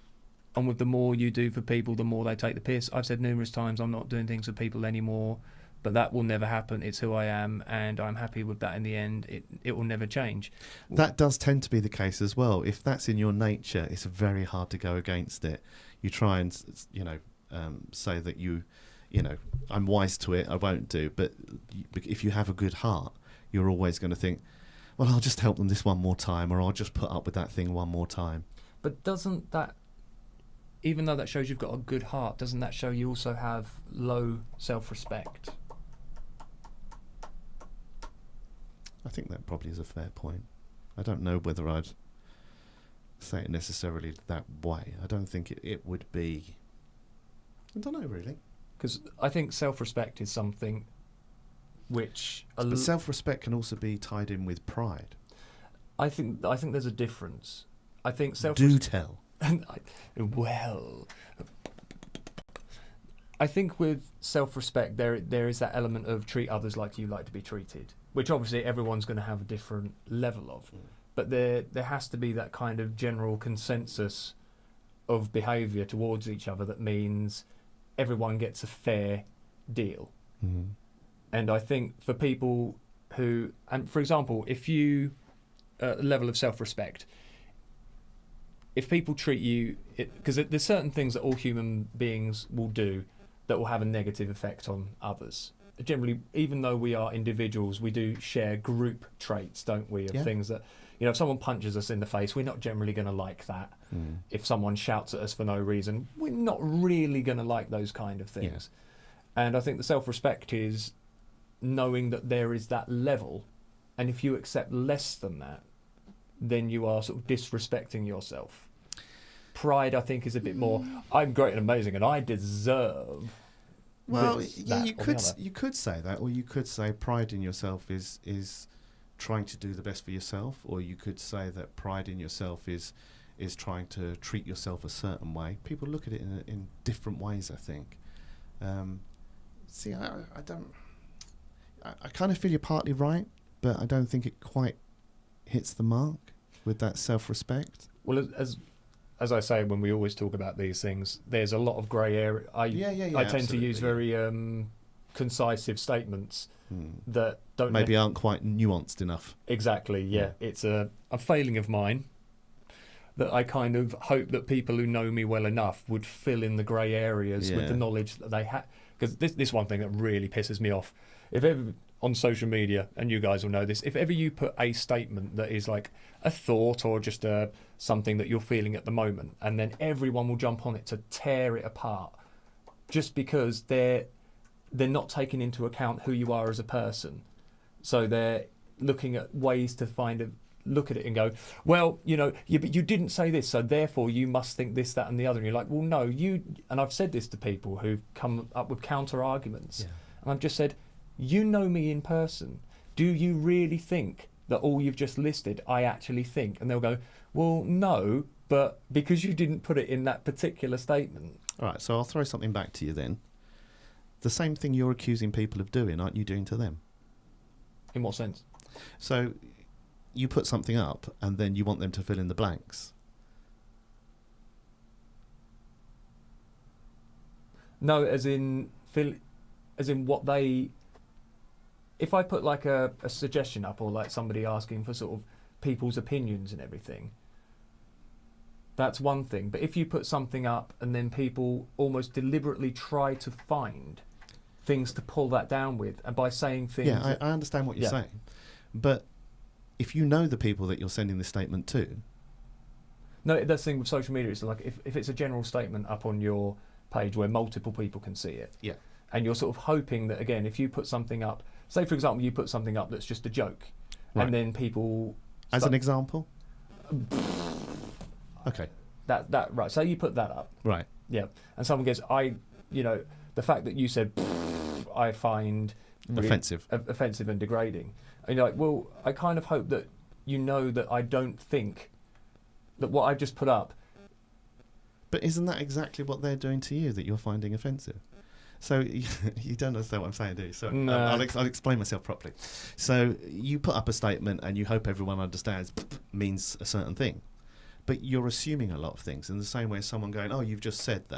and with the more you do for people, the more they take the piss. I've said numerous times I'm not doing things for people anymore, but that will never happen. It's who I am, and I'm happy with that in the end. It will never change. That does tend to be the case as well. If that's in your nature, it's very hard to go against it. You try and, say that I'm wise to it, I won't do. But if you have a good heart, you're always going to think, well, I'll just help them this one more time, or I'll just put up with that thing one more time. But doesn't that, even though that shows you've got a good heart, doesn't that show you also have low self-respect? I think that probably is a fair point. I don't know whether I'd say it necessarily that way. I don't think it would be... I don't know, really. Because I think self-respect is something which... But self-respect can also be tied in with pride. I think there's a difference. I think Do tell. Well, I think with self-respect there is that element of treat others like you like to be treated, which obviously everyone's going to have a different level of. But there has to be that kind of general consensus of behaviour towards each other that means everyone gets a fair deal. Mm-hmm. And I think for people who, and for example, if you level of self-respect, if people treat you, because there's certain things that all human beings will do that will have a negative effect on others. Generally, even though we are individuals, we do share group traits, don't we? Of things that, if someone punches us in the face, we're not generally going to like that. Mm. If someone shouts at us for no reason, we're not really going to like those kind of things. Yeah. And I think the self-respect is knowing that there is that level, and if you accept less than that, then you are sort of disrespecting yourself. Pride, I think, is a bit more, I'm great and amazing and I deserve. Well, this, yeah, you that, could say that, or you could say pride in yourself is trying to do the best for yourself, or you could say that pride in yourself is trying to treat yourself a certain way. People look at it in different ways, I think. I kind of feel you're partly right, but I don't think it quite hits the mark with that self-respect. Well, as I say, when we always talk about these things, there's a lot of grey area. I tend to use very concisive statements that don't aren't quite nuanced enough. Exactly, yeah. It's a failing of mine that I kind of hope that people who know me well enough would fill in the grey areas with the knowledge that they have. Because this one thing that really pisses me off. If ever on social media, and you guys will know this, if ever you put a statement that is like a thought or just something that you're feeling at the moment, and then everyone will jump on it to tear it apart, just because they're not taking into account who you are as a person. So they're looking at ways to look at it and go, well, but you didn't say this, so therefore you must think this, that, and the other. And you're like, well, no, and I've said this to people who've come up with counter arguments, and I've just said, you know me in person. Do you really think that all you've just listed I actually think? And they'll go, well, no, but because you didn't put it in that particular statement. All right, so I'll throw something back to you then. The same thing you're accusing people of doing, aren't you doing to them? In what sense? So you put something up and then you want them to fill in the blanks. No, as in what they... If I put like a suggestion up, or like somebody asking for sort of people's opinions and everything, that's one thing. But if you put something up and then people almost deliberately try to find things to pull that down with, and by saying things... Yeah, I understand what you're saying. But if you know the people that you're sending this statement to... No, that's the thing with social media. It's like if it's a general statement up on your page where multiple people can see it, and you're sort of hoping that, again, if you put something up... Say, for example, you put something up that's just a joke, and then people... As an example? Okay. That right. So you put that up. Right. Yeah. And someone goes, the fact that you said, I find... Really offensive and degrading. And you're like, well, I kind of hope that you know that I don't think that what I've just put up... But isn't that exactly what they're doing to you that you're finding offensive? So you don't understand what I'm saying, do you? So no. I'll explain myself properly. So you put up a statement and you hope everyone understands means a certain thing. but you're assuming a lot of things in the same way as someone going, oh, you've just said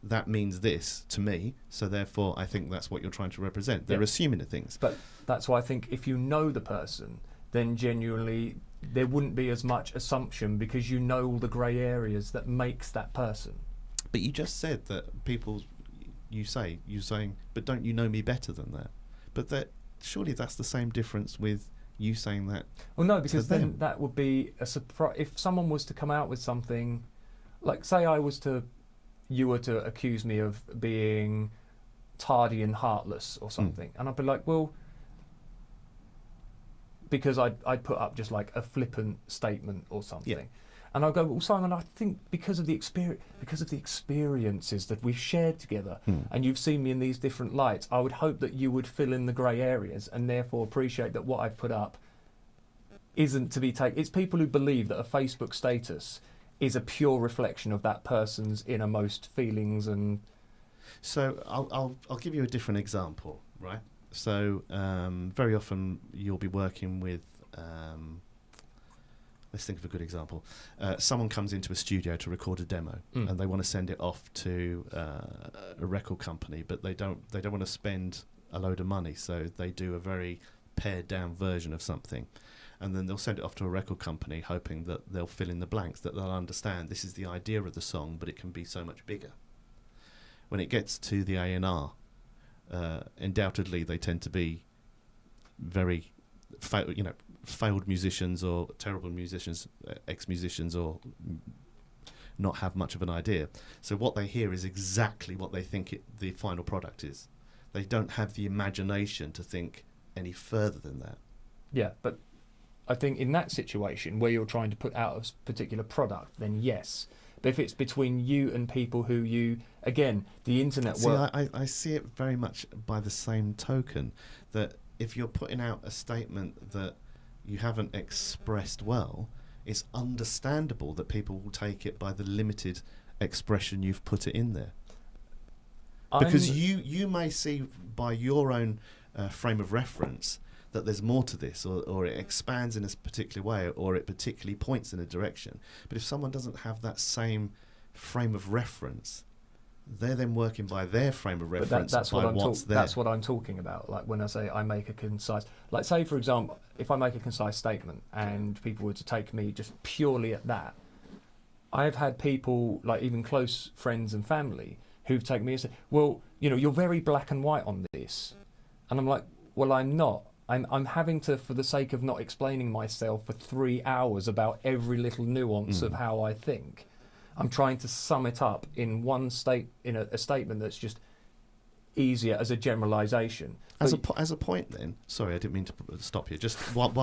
that means this to me, so therefore I think that's what you're trying to represent. They're assuming the things. But that's why I think if you know the person, then genuinely there wouldn't be as much assumption because you know all the grey areas that makes that person. But you just said that people, you're saying, but don't you know me better than that? But that surely that's the same difference with you saying that. Well, no, because to them. then that would be a surprise. If someone was to come out with something, like say you were to accuse me of being tardy and heartless or something, and I'd be like, well, because I'd put up just like a flippant statement or something, and I'd go, well, Simon, I think because of the experiences that we've shared together, and you've seen me in these different lights, I would hope that you would fill in the grey areas and therefore appreciate that what I've put up isn't to be taken. It's people who believe that a Facebook status is a pure reflection of that person's innermost feelings. And so I'll give you a different example, right? So very often you'll be working with, let's think of a good example. Someone comes into a studio to record a demo, and they want to send it off to a record company, but they don't want to spend a load of money, so they do a very pared down version of something. And then they'll send it off to a record company hoping that they'll fill in the blanks, that they'll understand this is the idea of the song, but it can be so much bigger. When it gets to the A&R, undoubtedly they tend to be very failed musicians or terrible musicians, ex-musicians, or not have much of an idea. So what they hear is exactly what they think the final product is. They don't have the imagination to think any further than that. yeah, but I think in that situation where you're trying to put out a particular product, then yes. But if it's between you and people who you, again, the internet work. I see it very much by the same token, that if you're putting out a statement that you haven't expressed well, it's understandable that people will take it by the limited expression you've put it in there. Because you may see by your own frame of reference that there's more to this, or it expands in a particular way, or it particularly points in a direction. But if someone doesn't have that same frame of reference, they're then working by their frame of reference. That's by what's there. That's what I'm talking about. Like when I say I make a concise, like say for example, if I make a concise statement and people were to take me just purely at that, I've had people, like even close friends and family, who've taken me and said, well, you're very black and white on this. And I'm like, well, I'm not. I'm having to, for the sake of not explaining myself for 3 hours about every little nuance of how I think, I'm trying to sum it up in one a statement that's just easier as a generalisation. As a point, then. Sorry, I didn't mean to stop you. Just while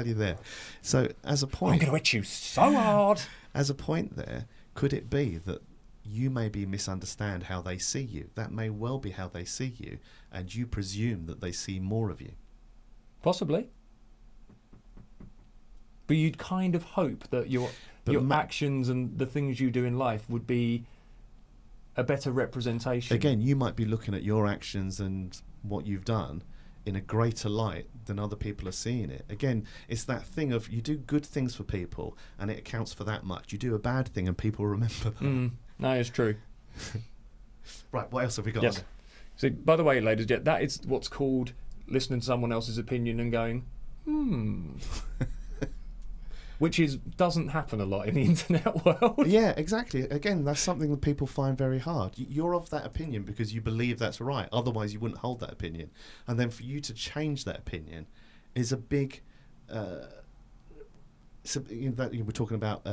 you're there. So, as a point, I'm going to hit you so hard. As a point, there, could it be that you maybe misunderstand how they see you? That may well be how they see you, and you presume that they see more of you. Possibly. But you'd kind of hope that your actions and the things you do in life would be a better representation. Again, you might be looking at your actions and what you've done in a greater light than other people are seeing it. Again, it's that thing of you do good things for people and it accounts for that much. You do a bad thing and people remember that. No, it's true. Right, what else have we got? Yes. So, by the way, ladies, that is what's called listening to someone else's opinion and going, which doesn't happen a lot in the internet world. Yeah, exactly. Again, that's something that people find very hard. You're of that opinion because you believe that's right. Otherwise, you wouldn't hold that opinion. And then for you to change that opinion is a big... So we're talking about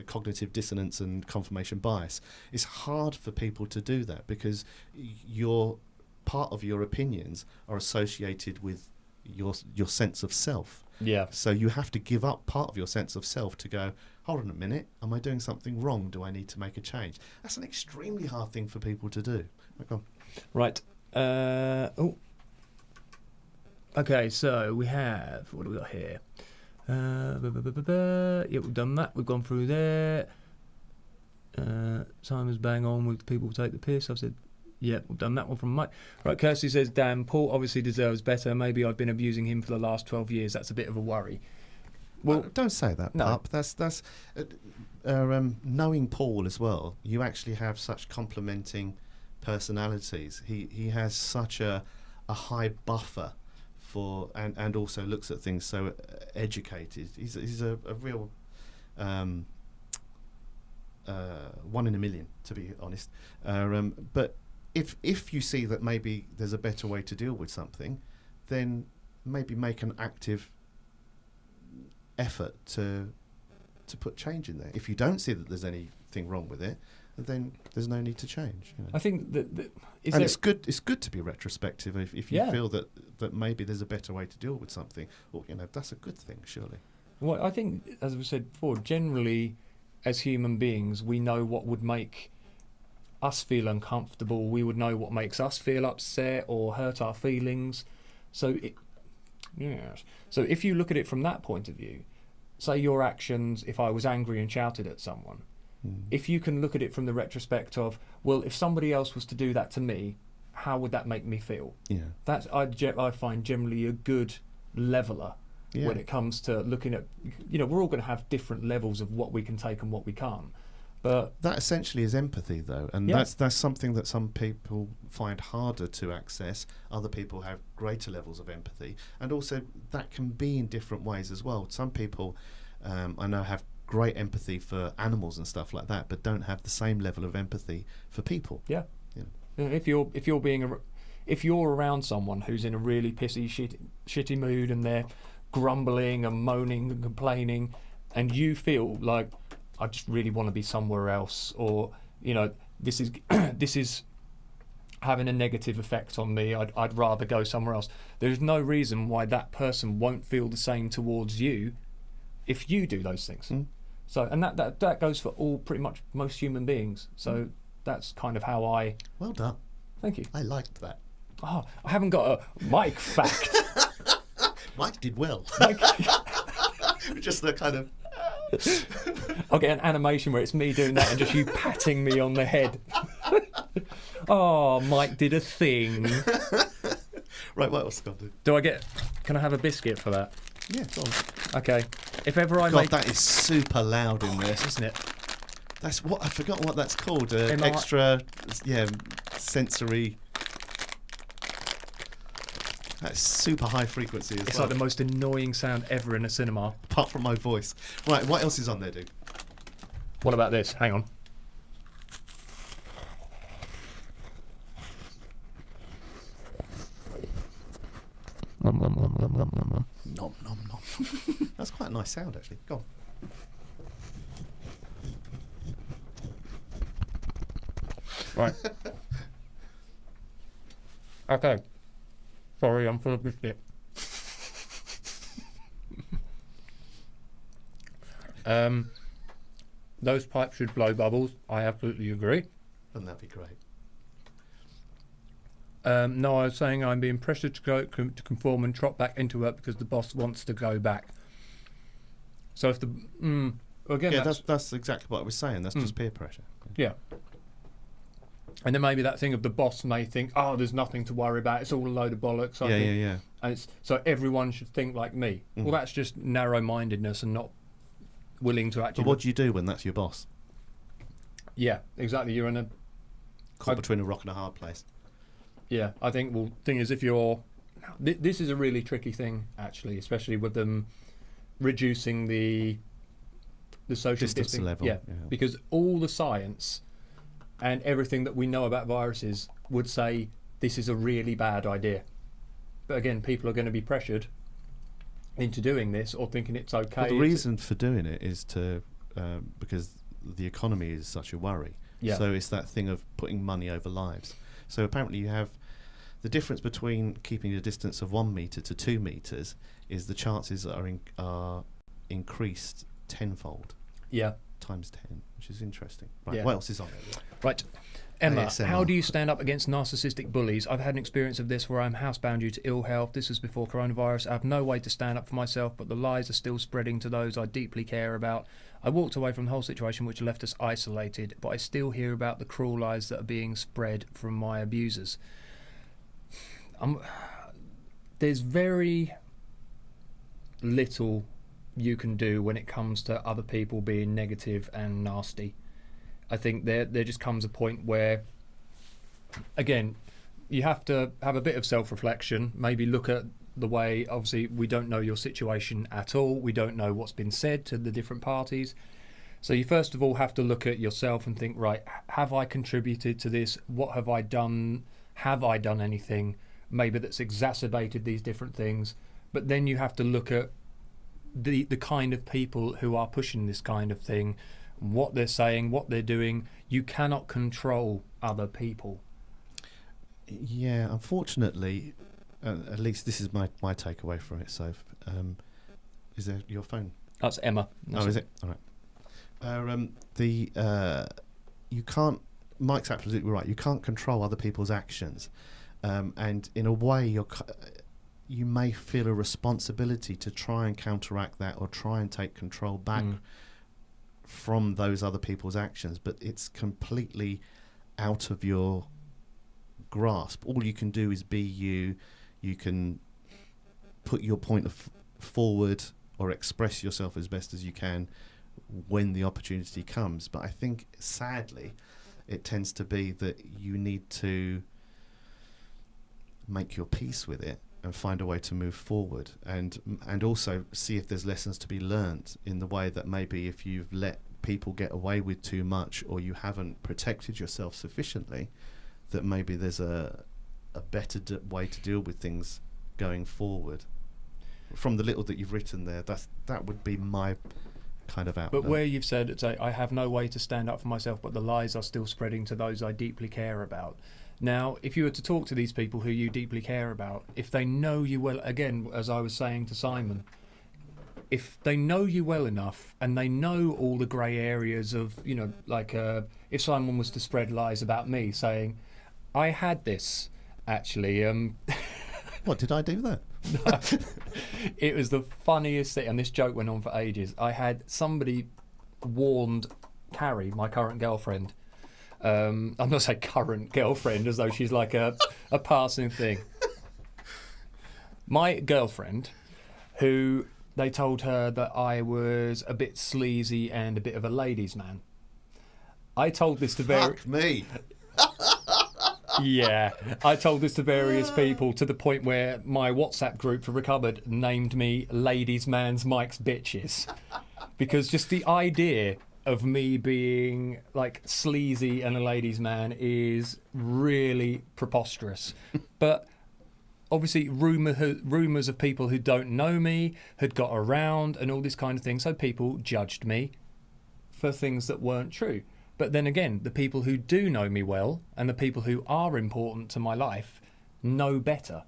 cognitive dissonance and confirmation bias. It's hard for people to do that because part of your opinions are associated with your sense of self. Yeah. So you have to give up part of your sense of self to go, hold on a minute, am I doing something wrong? Do I need to make a change? That's an extremely hard thing for people to do. Right. Okay, so we have, what do we got here? Yeah, we've done that. We've gone through there. Simon's bang on with people who take the piss. I've said, yeah, we've done that one from Mike. Right, Kirsty says, damn, Paul obviously deserves better. Maybe I've been abusing him for the last 12 years. That's a bit of a worry. Well, don't say that, no. pup. That's knowing Paul as well. You actually have such complementing personalities. He has such a high buffer for and also looks at things so educated. He's a real one in a million, to be honest. But if you see that maybe there's a better way to deal with something, then maybe make an active effort to put change in there. If you don't see that there's anything wrong with it, then there's no need to change. You know? I think that it's good. It's good to be retrospective if you Yeah. feel that maybe there's a better way to deal with something. Well, that's a good thing, surely. Well, I think, as we said before, generally, as human beings, we know what would make us feel uncomfortable. We would know what makes us feel upset or hurt our feelings. So, So if you look at it from that point of view, say your actions, if I was angry and shouted at someone, if you can look at it from the retrospect of, well, if somebody else was to do that to me, how would that make me feel? Yeah. That's I find generally a good leveler when it comes to looking at, we're all going to have different levels of what we can take and what we can't. But that essentially is empathy, though, and that's something that some people find harder to access. Other people have greater levels of empathy, and also that can be in different ways as well. Some people, I know, have great empathy for animals and stuff like that, but don't have the same level of empathy for people. Yeah. If you're around someone who's in a really pissy, shitty mood and they're grumbling and moaning and complaining, and you feel like, I just really want to be somewhere else, or this is having a negative effect on me, I'd rather go somewhere else. There's no reason why that person won't feel the same towards you if you do those things. So, and that goes for pretty much most human beings. So that's kind of how I. Well done. Thank you. I liked that. Oh, I haven't got a Mike fact. Mike did well. Just the kind of. I'll get an animation where it's me doing that and just you patting me on the head. Oh, Mike did a thing. Right, what else got to do? Can I have a biscuit for that? Yeah, go on. Okay. If ever I God, make... that is super loud in this. Isn't it? That's what, I forgot what that's called. Extra, sensory... That's super high frequency as well. It's like the most annoying sound ever in a cinema. Apart from my voice. Right, what else is on there, dude? What about this? Hang on. Nom, nom, nom. That's quite a nice sound, actually. Go on. Right. Okay. Sorry, I'm full of biscuit. Those pipes should blow bubbles. I absolutely agree. Wouldn't that be great? No, I was saying I'm being pressured to conform and trot back into work because the boss wants to go back. So if again, that's exactly what I was saying. That's just peer pressure. Yeah. And then maybe that thing of the boss may think, oh, there's nothing to worry about. It's all a load of bollocks. Yeah. And so everyone should think like me. Well, that's just narrow-mindedness and not willing to actually. But what do you do when that's your boss? Yeah, exactly. You're in a caught between a rock and a hard place. Yeah, I think. Well, thing is, if you're, this is a really tricky thing actually, especially with them reducing the social distance level. Yeah, because all the science and everything that we know about viruses would say this is a really bad idea. But again, people are going to be pressured into doing this or thinking it's okay. Well, the reason for doing it is to because the economy is such a worry. Yeah. So it's that thing of putting money over lives. So apparently you have the difference between keeping a distance of 1 metre to 2 metres is the chances are increased tenfold. Yeah. Times 10, which is interesting. Right, Yeah. what else is on there? Right. Emma, ASMR. how do you stand up against narcissistic bullies? I've had an experience of this where I'm housebound due to ill health. This was before coronavirus. I have no way to stand up for myself, but the lies are still spreading to those I deeply care about. I walked away from the whole situation, which left us isolated, but I still hear about the cruel lies that are being spread from my abusers. There's very little you can do when it comes to other people being negative and nasty. I think there just comes a point where, again, you have to have a bit of self-reflection, maybe look at the way, obviously we don't know your situation at all, we don't know what's been said to the different parties. So you first of all have to look at yourself and think, right, have I contributed to this? What have I done? Have I done anything maybe that's exacerbated these different things? But then you have to look at the kind of people who are pushing this kind of thing, what they're saying, what they're doing. You cannot control other people. Yeah, unfortunately, at least this is my takeaway from it. So, is there your phone? That's Emma. Oh, is it? All right. You can't. Mike's absolutely right. You can't control other people's actions, and in a way, you may feel a responsibility to try and counteract that or try and take control back from those other people's actions. But it's completely out of your grasp. All you can do is be you. You can put your point forward or express yourself as best as you can when the opportunity comes. But I think, sadly, it tends to be that you need to make your peace with it and find a way to move forward, and also see if there's lessons to be learnt in the way that maybe if you've let people get away with too much or you haven't protected yourself sufficiently, that maybe there's a better way to deal with things going forward. From the little that you've written there, that would be my kind of outlook. But where you've said it's I have no way to stand up for myself, but the lies are still spreading to those I deeply care about. Now, if you were to talk to these people who you deeply care about, if they know you well, again, as I was saying to Simon, if they know you well enough and they know all the grey areas of, like if someone was to spread lies about me saying, I had this, actually. What, did I do that? No. It was the funniest thing, and this joke went on for ages. I had somebody warned Carrie, my current girlfriend. I'm not saying current girlfriend as though she's like a passing thing. My girlfriend, who they told her that I was a bit sleazy and a bit of a ladies' man. I told this to Fuck me. Yeah, I told this to various people to the point where my WhatsApp group for Recovered named me Ladies Man's Mike's Bitches. Because just the idea of me being like sleazy and a ladies' man is really preposterous. But obviously rumours of people who don't know me had got around and all this kind of thing, so people judged me for things that weren't true. But then again, the people who do know me well and the people who are important to my life know better.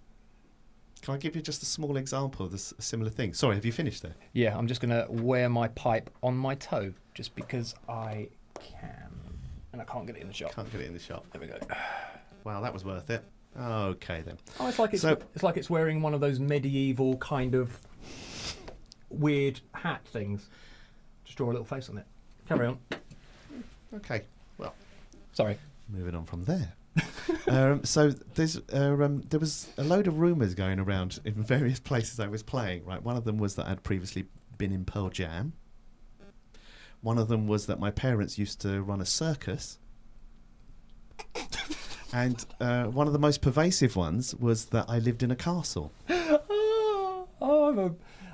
Can I give you just a small example of this similar thing? Sorry, have you finished there? Yeah, I'm just going to wear my pipe on my toe just because I can. And I can't get it in the shop. Can't get it in the shop. There we go. Wow, that was worth it. Okay then. Oh, it's like it's wearing one of those medieval kind of weird hat things. Just draw a little face on it. Carry on. Okay, well, sorry. Moving on from there. So there was a load of rumours going around in various places I was playing. Right, one of them was that I'd previously been in Pearl Jam. One of them was that my parents used to run a circus. And one of the most pervasive ones was that I lived in a castle. I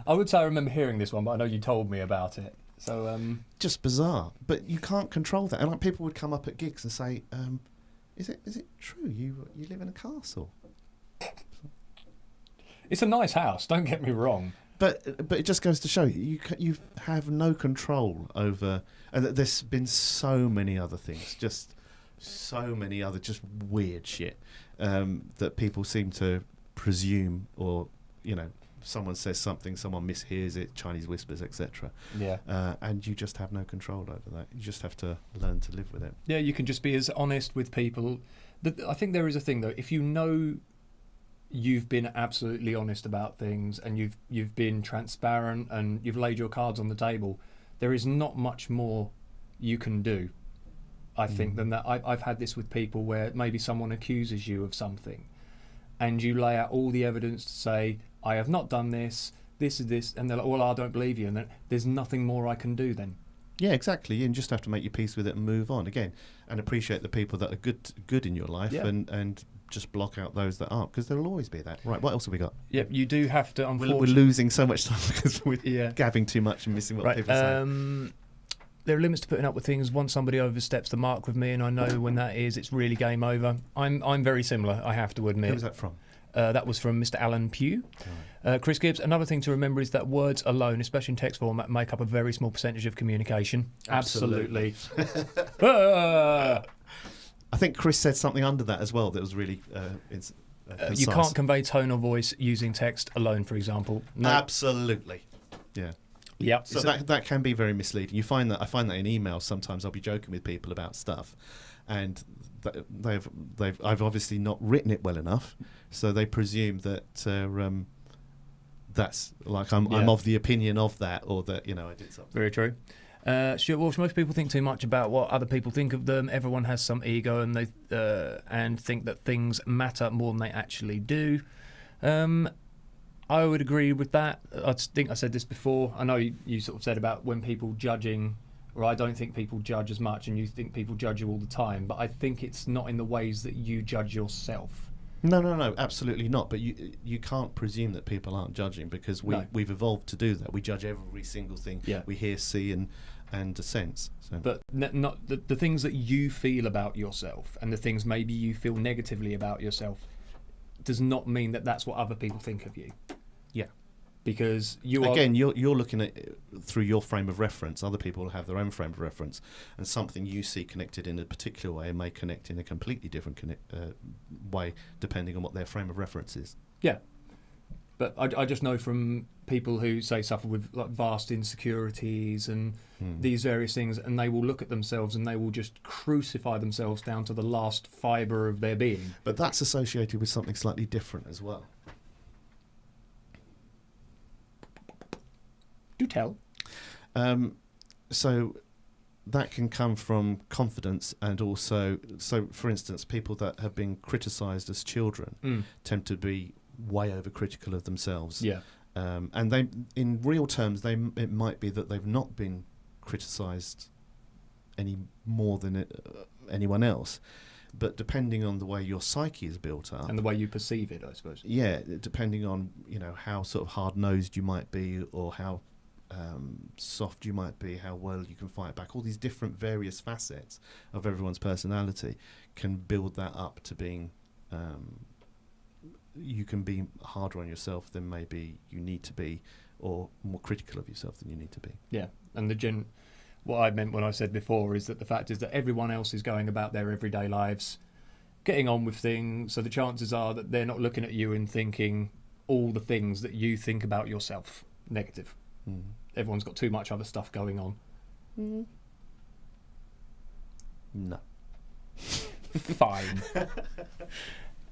would say I remember hearing this one, but I know you told me about it. So just bizarre, but you can't control that. And like, people would come up at gigs and say, "Is it true you live in a castle?" It's a nice house. Don't get me wrong. But it just goes to show you have no control over. And there's been so many other things, just so many other just weird shit that people seem to presume, or someone says something, someone mishears it, Chinese whispers, etc. Yeah. And you just have no control over that. You just have to learn to live with it. Yeah, you can just be as honest with people. I think there is a thing though. If you know you've been absolutely honest about things and you've been transparent and you've laid your cards on the table, there is not much more you can do, I think, than that. I've had this with people where maybe someone accuses you of something and you lay out all the evidence to say, I have not done this, this is this, and they're like, well, I don't believe you, and then there's nothing more I can do then. Yeah, exactly. You just have to make your peace with it and move on again, and appreciate the people that are good in your life, Yeah. and just block out those that aren't, because there will always be that. Right, what else have we got? Yep, you do have to, We're unfortunately... losing so much time because we're Yeah. gabbing too much and missing what people are saying. There are limits to putting up with things. Once somebody oversteps the mark with me, and I know when that is, it's really game over. I'm very similar, I have to admit. Who was that from? That was from Mr. Alan Pugh. Chris Gibbs, another thing to remember is that words alone, especially in text format, make up a very small percentage of communication. Absolutely. I think Chris said something under that as well that was really concise. You can't convey tone or voice using text alone, for example. No. Absolutely. Yeah. Yep. So that can be very misleading. I find that in emails sometimes. I'll be joking with people about stuff, and I've obviously not written it well enough, so they presume that that's like I'm of the opinion of that, or that I did something. Very true. Stuart Walsh, most people think too much about what other people think of them. Everyone has some ego, and they and think that things matter more than they actually do. I would agree with that. I think I said this before. I know you sort of said about when people judging, or I don't think people judge as much, and you think people judge you all the time. But I think it's not in the ways that you judge yourself. No, absolutely not. But you can't presume that people aren't judging, because we've evolved to do that. We judge every single thing we hear, see, and sense. So. But not the things that you feel about yourself, and the things maybe you feel negatively about yourself, does not mean that that's what other people think of you. Yeah. Because you're looking at it through your frame of reference. Other people have their own frame of reference, and something you see connected in a particular way may connect in a completely different way depending on what their frame of reference is. Yeah, but I just know from people who say suffer with like vast insecurities and these various things, and they will look at themselves and they will just crucify themselves down to the last fibre of their being. But that's associated with something slightly different as well. Do tell. So that can come from confidence, and also, so for instance, people that have been criticised as children tend to be way overcritical of themselves. Yeah. And they, in real terms, it might be that they've not been criticised any more than anyone else. But depending on the way your psyche is built up, and the way you perceive it, I suppose. Yeah, depending on how sort of hard-nosed you might be, or how soft you might be, how well you can fight back. All these different various facets of everyone's personality can build that up to being. You can be harder on yourself than maybe you need to be, or more critical of yourself than you need to be. Yeah, and what I meant when I said before is that the fact is that everyone else is going about their everyday lives, getting on with things, so the chances are that they're not looking at you and thinking all the things that you think about yourself negative. Everyone's got too much other stuff going on. No. Fine.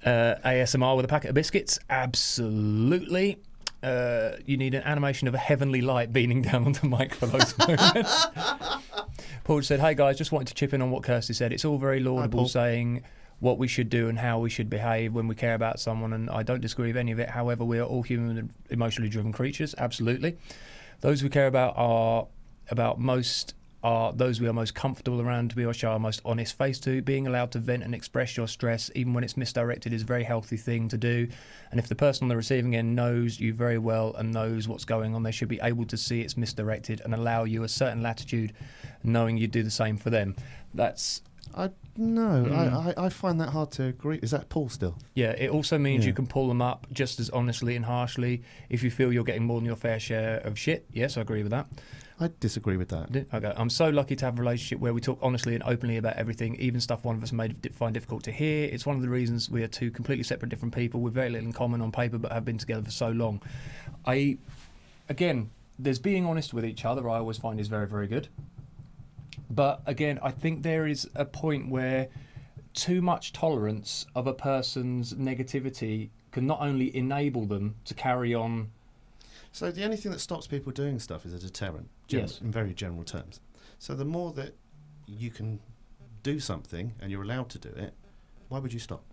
ASMR with a packet of biscuits? Absolutely. You need an animation of a heavenly light beaming down onto Mike for those moments. Paul said, "Hey guys, just wanted to chip in on what Kirsty said. It's all very laudable saying what we should do and how we should behave when we care about someone, and I don't disagree with any of it. However, we are all human and emotionally driven creatures. Absolutely. Those we care about are those we are most comfortable around, to be or show our most honest face to. Being allowed to vent and express your stress, even when it's misdirected, is a very healthy thing to do. And if the person on the receiving end knows you very well and knows what's going on, they should be able to see it's misdirected and allow you a certain latitude, knowing you do the same for them." That's... I find that hard to agree. Is that Paul still? Yeah, it also means you can pull them up just as honestly and harshly if you feel you're getting more than your fair share of shit. Yes, I agree with that. I disagree with that. Okay, I'm so lucky to have a relationship where we talk honestly and openly about everything, even stuff one of us may find difficult to hear. It's one of the reasons we are two completely separate different people with very little in common on paper, but have been together for so long. Again, there's being honest with each other, I always find is very, very good. But again, I think there is a point where too much tolerance of a person's negativity can not only enable them to carry on. So the only thing that stops people doing stuff is a deterrent, yes, in very general terms. So the more that you can do something and you're allowed to do it, why would you stop?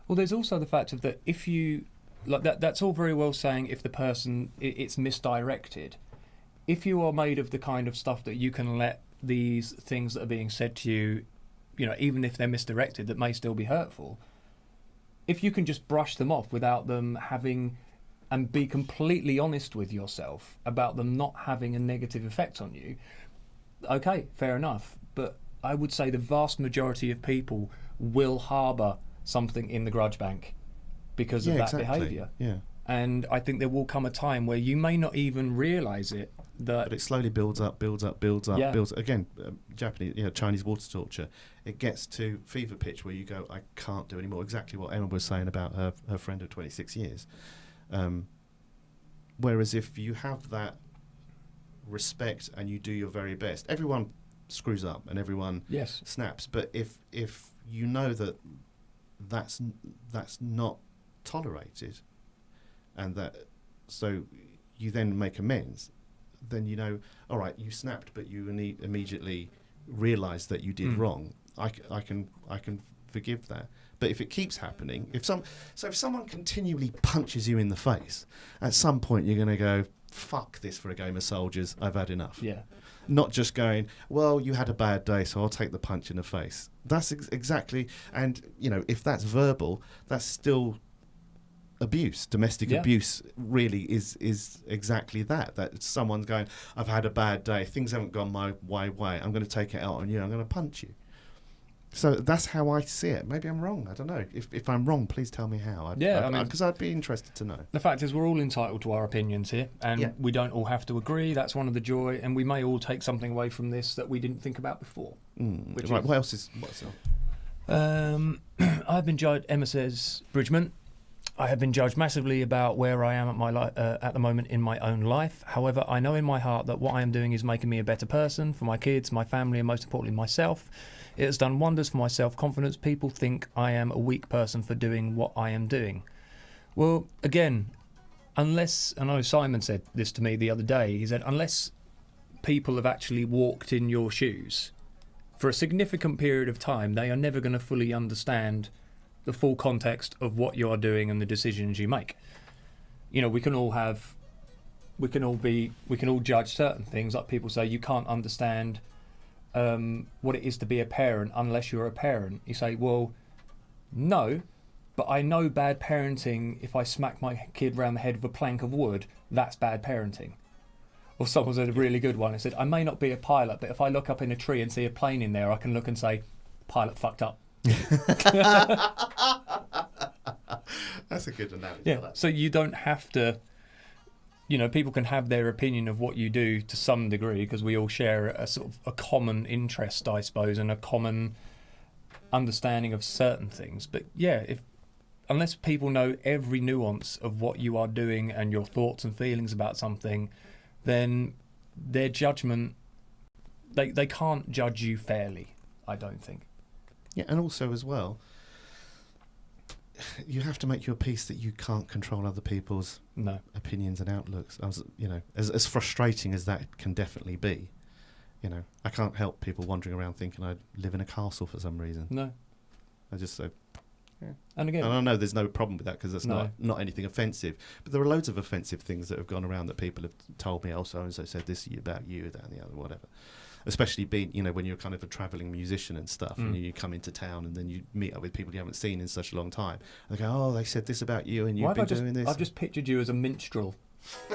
Well, there's also the fact of that if you like that's all very well saying if the person it's misdirected. If you are made of the kind of stuff that you can let these things that are being said to you, you know, even if they're misdirected, that may still be hurtful. If you can just brush them off without them having, and be completely honest with yourself about them not having a negative effect on you, okay, fair enough. But I would say the vast majority of people will harbour something in the grudge bank because of that behaviour. Yeah. And I think there will come a time where you may not even realise it. But it slowly builds up. Yeah. Again, Japanese, Chinese water torture. It gets to fever pitch where you go, I can't do anymore. Exactly what Emma was saying about her friend of 26 years. Whereas if you have that respect and you do your very best, everyone screws up and everyone snaps. But if you know that that's not tolerated, and that so you then make amends, then you know, all right, you snapped, but you immediately realise that you did wrong. I can forgive that. But if it keeps happening, if someone continually punches you in the face, at some point you're going to go, fuck this for a game of soldiers, I've had enough. Yeah. Not just going, well, you had a bad day, so I'll take the punch in the face. That's exactly, and if that's verbal, that's still abuse. Domestic abuse really is exactly that. That someone's going, I've had a bad day, things haven't gone my way, I'm going to take it out on you, I'm going to punch you. So that's how I see it. Maybe I'm wrong. I don't know. If I'm wrong, please tell me how. Because I'd be interested to know. The fact is, we're all entitled to our opinions here, and we don't all have to agree. That's one of the joy, and we may all take something away from this that we didn't think about before. Right. What else? I've been judged. Emma says, Bridgman, I have been judged massively about where I am at the moment in my own life. However, I know in my heart that what I am doing is making me a better person for my kids, my family, and most importantly, myself. It has done wonders for my self-confidence. People think I am a weak person for doing what I am doing. Well, again, unless, I know Simon said this to me the other day, he said, unless people have actually walked in your shoes for a significant period of time, they are never going to fully understand the full context of what you're doing and the decisions you make. We can all judge certain things, like people say you can't understand what it is to be a parent unless you're a parent. You say, well, no, but I know bad parenting. If I smack my kid round the head with a plank of wood, that's bad parenting. Or someone said a really good one. It said, I may not be a pilot, but if I look up in a tree and see a plane in there, I can look and say, pilot fucked up. That's a good analogy. Yeah. So you don't have to. People can have their opinion of what you do to some degree because we all share a sort of a common interest, I suppose, and a common understanding of certain things. But unless people know every nuance of what you are doing and your thoughts and feelings about something, then their judgment, they can't judge you fairly, I don't think. Yeah, and also as well, you have to make your peace that you can't control other people's opinions and outlooks. As frustrating as that can definitely be, I can't help people wandering around thinking I live in a castle for some reason. No. I just say, and again, I know there's no problem with that because that's not anything offensive. But there are loads of offensive things that have gone around that people have told me, oh, so-and-so said this about you, that and the other, whatever. Especially being, when you're kind of a travelling musician and stuff, and you come into town and then you meet up with people you haven't seen in such a long time. And they go, oh, they said this about you and you've been doing this. I've just pictured you as a minstrel,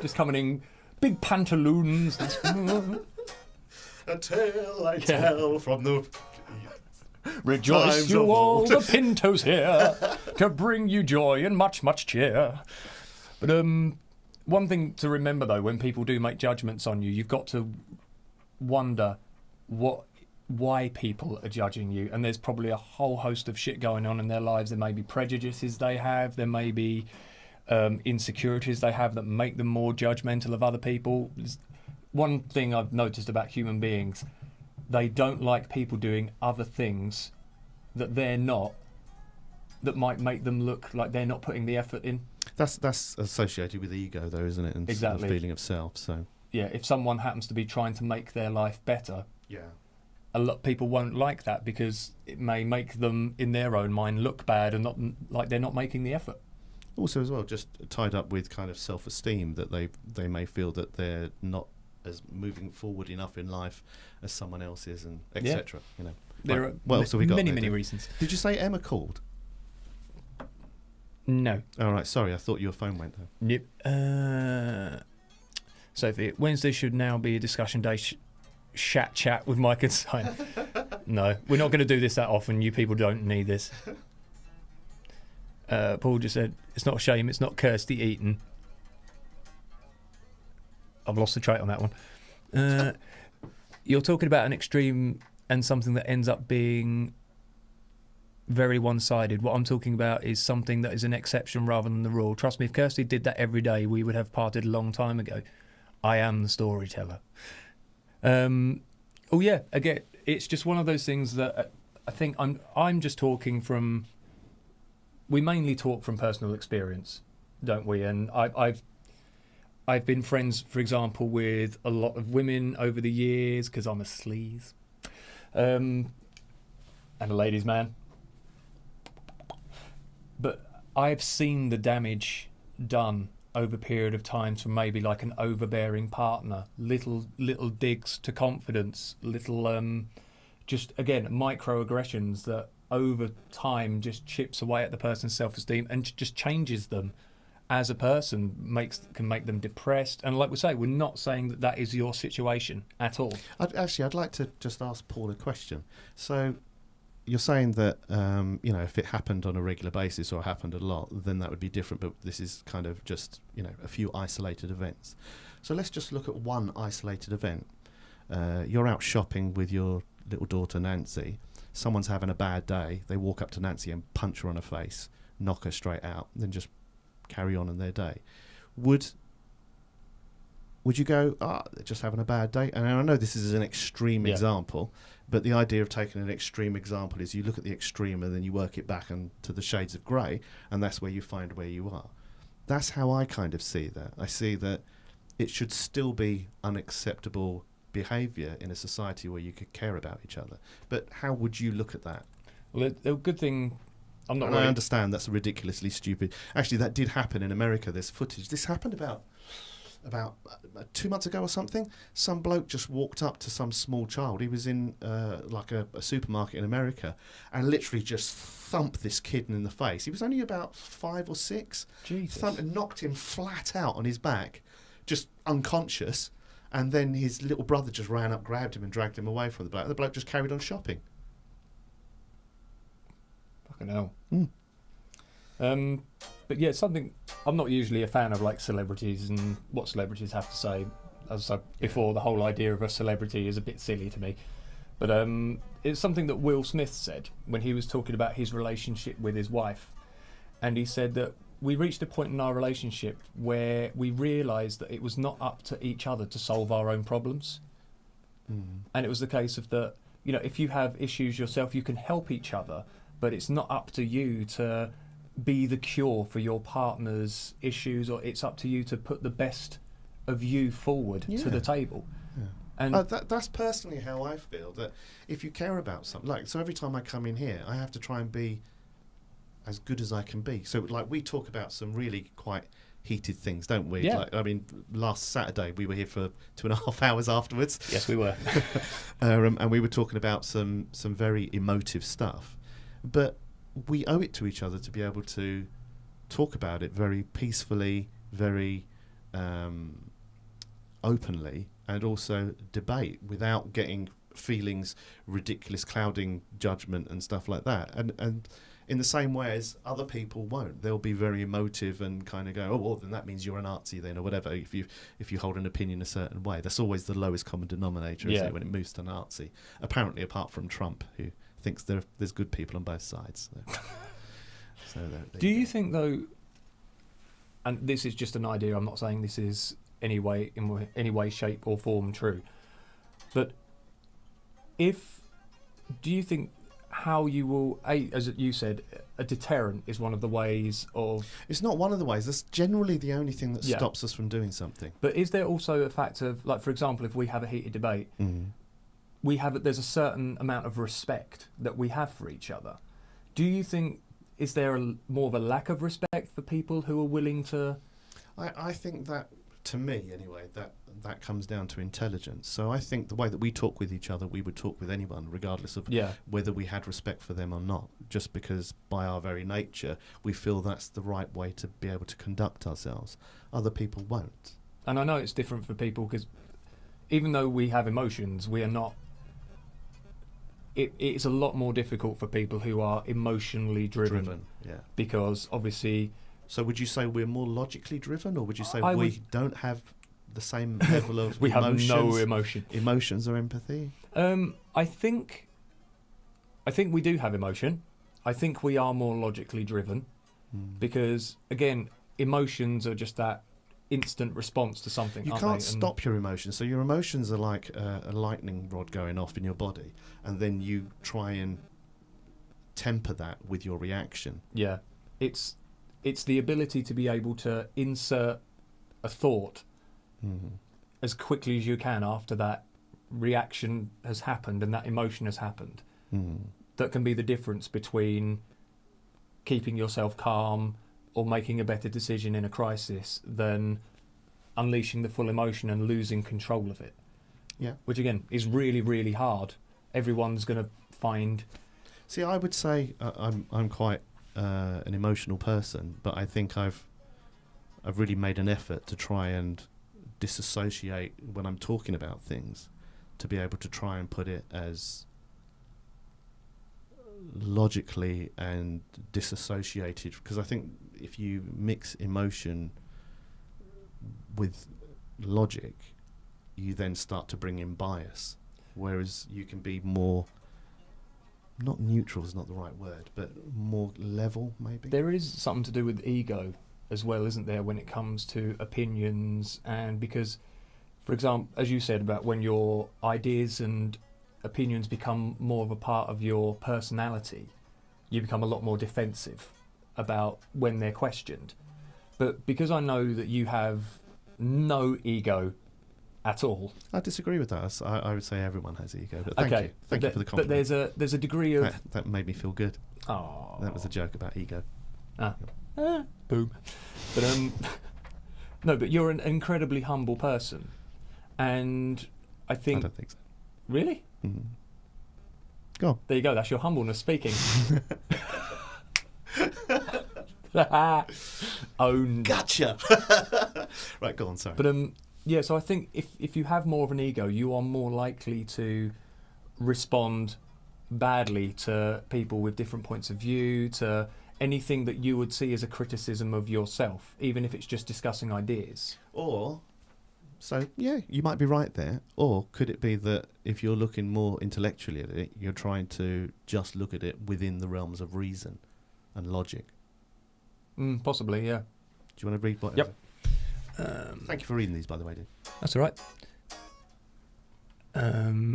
just coming in, big pantaloons. A tale I tell from the... Rejoice you all, the Pinto's here to bring you joy and much, much cheer. But one thing to remember, though, when people do make judgments on you, you've got to wonder why people are judging you, and there's probably a whole host of shit going on in their lives. There may be prejudices they have, there may be insecurities they have that make them more judgmental of other people. One thing I've noticed about human beings, they don't like people doing other things that they're not, that might make them look like they're not putting the effort in. That's associated with ego, though, isn't it? And exactly. The feeling of self. So if someone happens to be trying to make their life better, a lot of people won't like that because it may make them, in their own mind, look bad and not like they're not making the effort. Also, as well, just tied up with kind of self-esteem, that they may feel that they're not as moving forward enough in life as someone else is, and etc. You know, There Right, are what else have we got many, there, many Dave? reasons. Did you say Emma called? No. All right, sorry, I thought your phone went there. Yep. Sophie, Wednesday should now be a discussion day. Chat with Mike and Simon. No, we're not going to do this that often. You people don't need this. Paul just said, it's not a shame, it's not Kirsty Eaton. I've lost the trait on that one. You're talking about an extreme and something that ends up being very one-sided. What I'm talking about is something that is an exception rather than the rule. Trust me, if Kirsty did that every day, we would have parted a long time ago. I am the storyteller. Oh yeah, again, it's just one of those things that I think I'm just talking from. We mainly talk from personal experience, don't we? And I've been friends, for example, with a lot of women over the years because I'm a sleaze, and a ladies' man. But I've seen the damage done over a period of time from maybe like an overbearing partner, little digs to confidence, little just again microaggressions that over time just chips away at the person's self-esteem and just changes them as a person, can make them depressed. And like we say, we're not saying that is your situation at all. I'd like to just ask Paul a question. So you're saying that if it happened on a regular basis or happened a lot, then that would be different. But this is kind of just a few isolated events. So let's just look at one isolated event. You're out shopping with your little daughter Nancy. Someone's having a bad day. They walk up to Nancy and punch her on her face, knock her straight out, then just carry on in their day. Would you go, they're just having a bad day? And I know this is an extreme example, but the idea of taking an extreme example is you look at the extreme and then you work it back to the shades of grey, and that's where you find where you are. That's how I kind of see that. I see that it should still be unacceptable behaviour in a society where you could care about each other. But how would you look at that? Well, the good thing... I understand that's ridiculously stupid. Actually, that did happen in America. There's footage. This happened about 2 months ago or something. Some bloke just walked up to some small child. He was in like a supermarket in America and literally just thumped this kid in the face. He was only about 5 or 6. Jesus. Thumped and knocked him flat out on his back, just unconscious. And then his little brother just ran up, grabbed him and dragged him away from the bloke. The bloke just carried on shopping. Fucking hell. But yeah, something I'm not usually a fan of, like celebrities and what celebrities have to say. As I said before, the whole idea of a celebrity is a bit silly to me. But it's something that Will Smith said when he was talking about his relationship with his wife. And he said that we reached a point in our relationship where we realised that it was not up to each other to solve our own problems. And it was the case of that, if you have issues yourself, you can help each other, but it's not up to you to be the cure for your partner's issues, or it's up to you to put the best of you forward to the table. And that's personally how I feel, that if you care about something, so every time I come in here, I have to try and be as good as I can be. So we talk about some really quite heated things, don't we? Yeah. Last Saturday we were here for 2.5 hours afterwards. Yes, we were. And we were talking about some very emotive stuff. But we owe it to each other to be able to talk about it very peacefully, very openly, and also debate without getting feelings ridiculous, clouding judgment and stuff like that. And in the same way as other people won't. They'll be very emotive and kind of go, well, then that means you're a Nazi then, or whatever, if you hold an opinion a certain way. That's always the lowest common denominator, isn't it, when it moves to Nazi? Apparently, apart from Trump, who thinks there's good people on both sides. So Do you think, though, and this is just an idea, I'm not saying this is in any way, shape or form true, but do you think how you will, as you said, a deterrent is one of the ways of... It's not one of the ways. That's generally the only thing that stops us from doing something. But is there also a fact of, like, for example, if we have a heated debate, there's a certain amount of respect that we have for each other. Do you think is there more of a lack of respect for people who are willing to? I think that, to me anyway, that comes down to intelligence. So I think the way that we talk with each other, we would talk with anyone, regardless of whether we had respect for them or not, just because by our very nature, we feel that's the right way to be able to conduct ourselves. Other people won't. And I know it's different for people because even though we have emotions, we are not... It's a lot more difficult for people who are emotionally driven. Yeah. Because obviously... So would you say we're more logically driven, or would you say don't have the same level of we emotions? have no emotion. Emotions or empathy? I think we do have emotion. I think we are more logically driven because, again, emotions are just that instant response to something. You can't stop your emotions. So your emotions are like a lightning rod going off in your body, and then you try and temper that with your reaction. Yeah, it's the ability to be able to insert a thought as quickly as you can after that reaction has happened and that emotion has happened. That can be the difference between keeping yourself calm or making a better decision in a crisis than unleashing the full emotion and losing control of it. Yeah. Which, again, is really, really hard. Everyone's going to find... See, I would say I'm quite an emotional person, but I think I've really made an effort to try and disassociate when I'm talking about things, to be able to try and put it as logically and disassociated, because I think if you mix emotion with logic, you then start to bring in bias, whereas you can be more, not neutral is not the right word, but more level, maybe. There is something to do with ego as well, isn't there, when it comes to opinions? And because, for example, as you said about when your ideas and opinions become more of a part of your personality, you become a lot more defensive about when they're questioned. But because I know that you have no ego at all. I disagree with that. I would say everyone has ego. But thank you. Thank you for the compliment. But there's a degree of... That made me feel good. Oh. That was a joke about ego. Boom. But no, but you're an incredibly humble person. And I think... I don't think so. Really? Mm. Go on. There you go. That's your humbleness speaking. Owned. Gotcha. Right, go on, sorry. But yeah, so I think if you have more of an ego, you are more likely to respond badly to people with different points of view, to anything that you would see as a criticism of yourself, even if it's just discussing ideas. Or, so yeah, you might be right there. Or could it be that if you're looking more intellectually at it, you're trying to just look at it within the realms of reason and logic? Possibly, yeah. Do you want to read what? Yep. Thank you for reading these, by the way, dude. That's all right.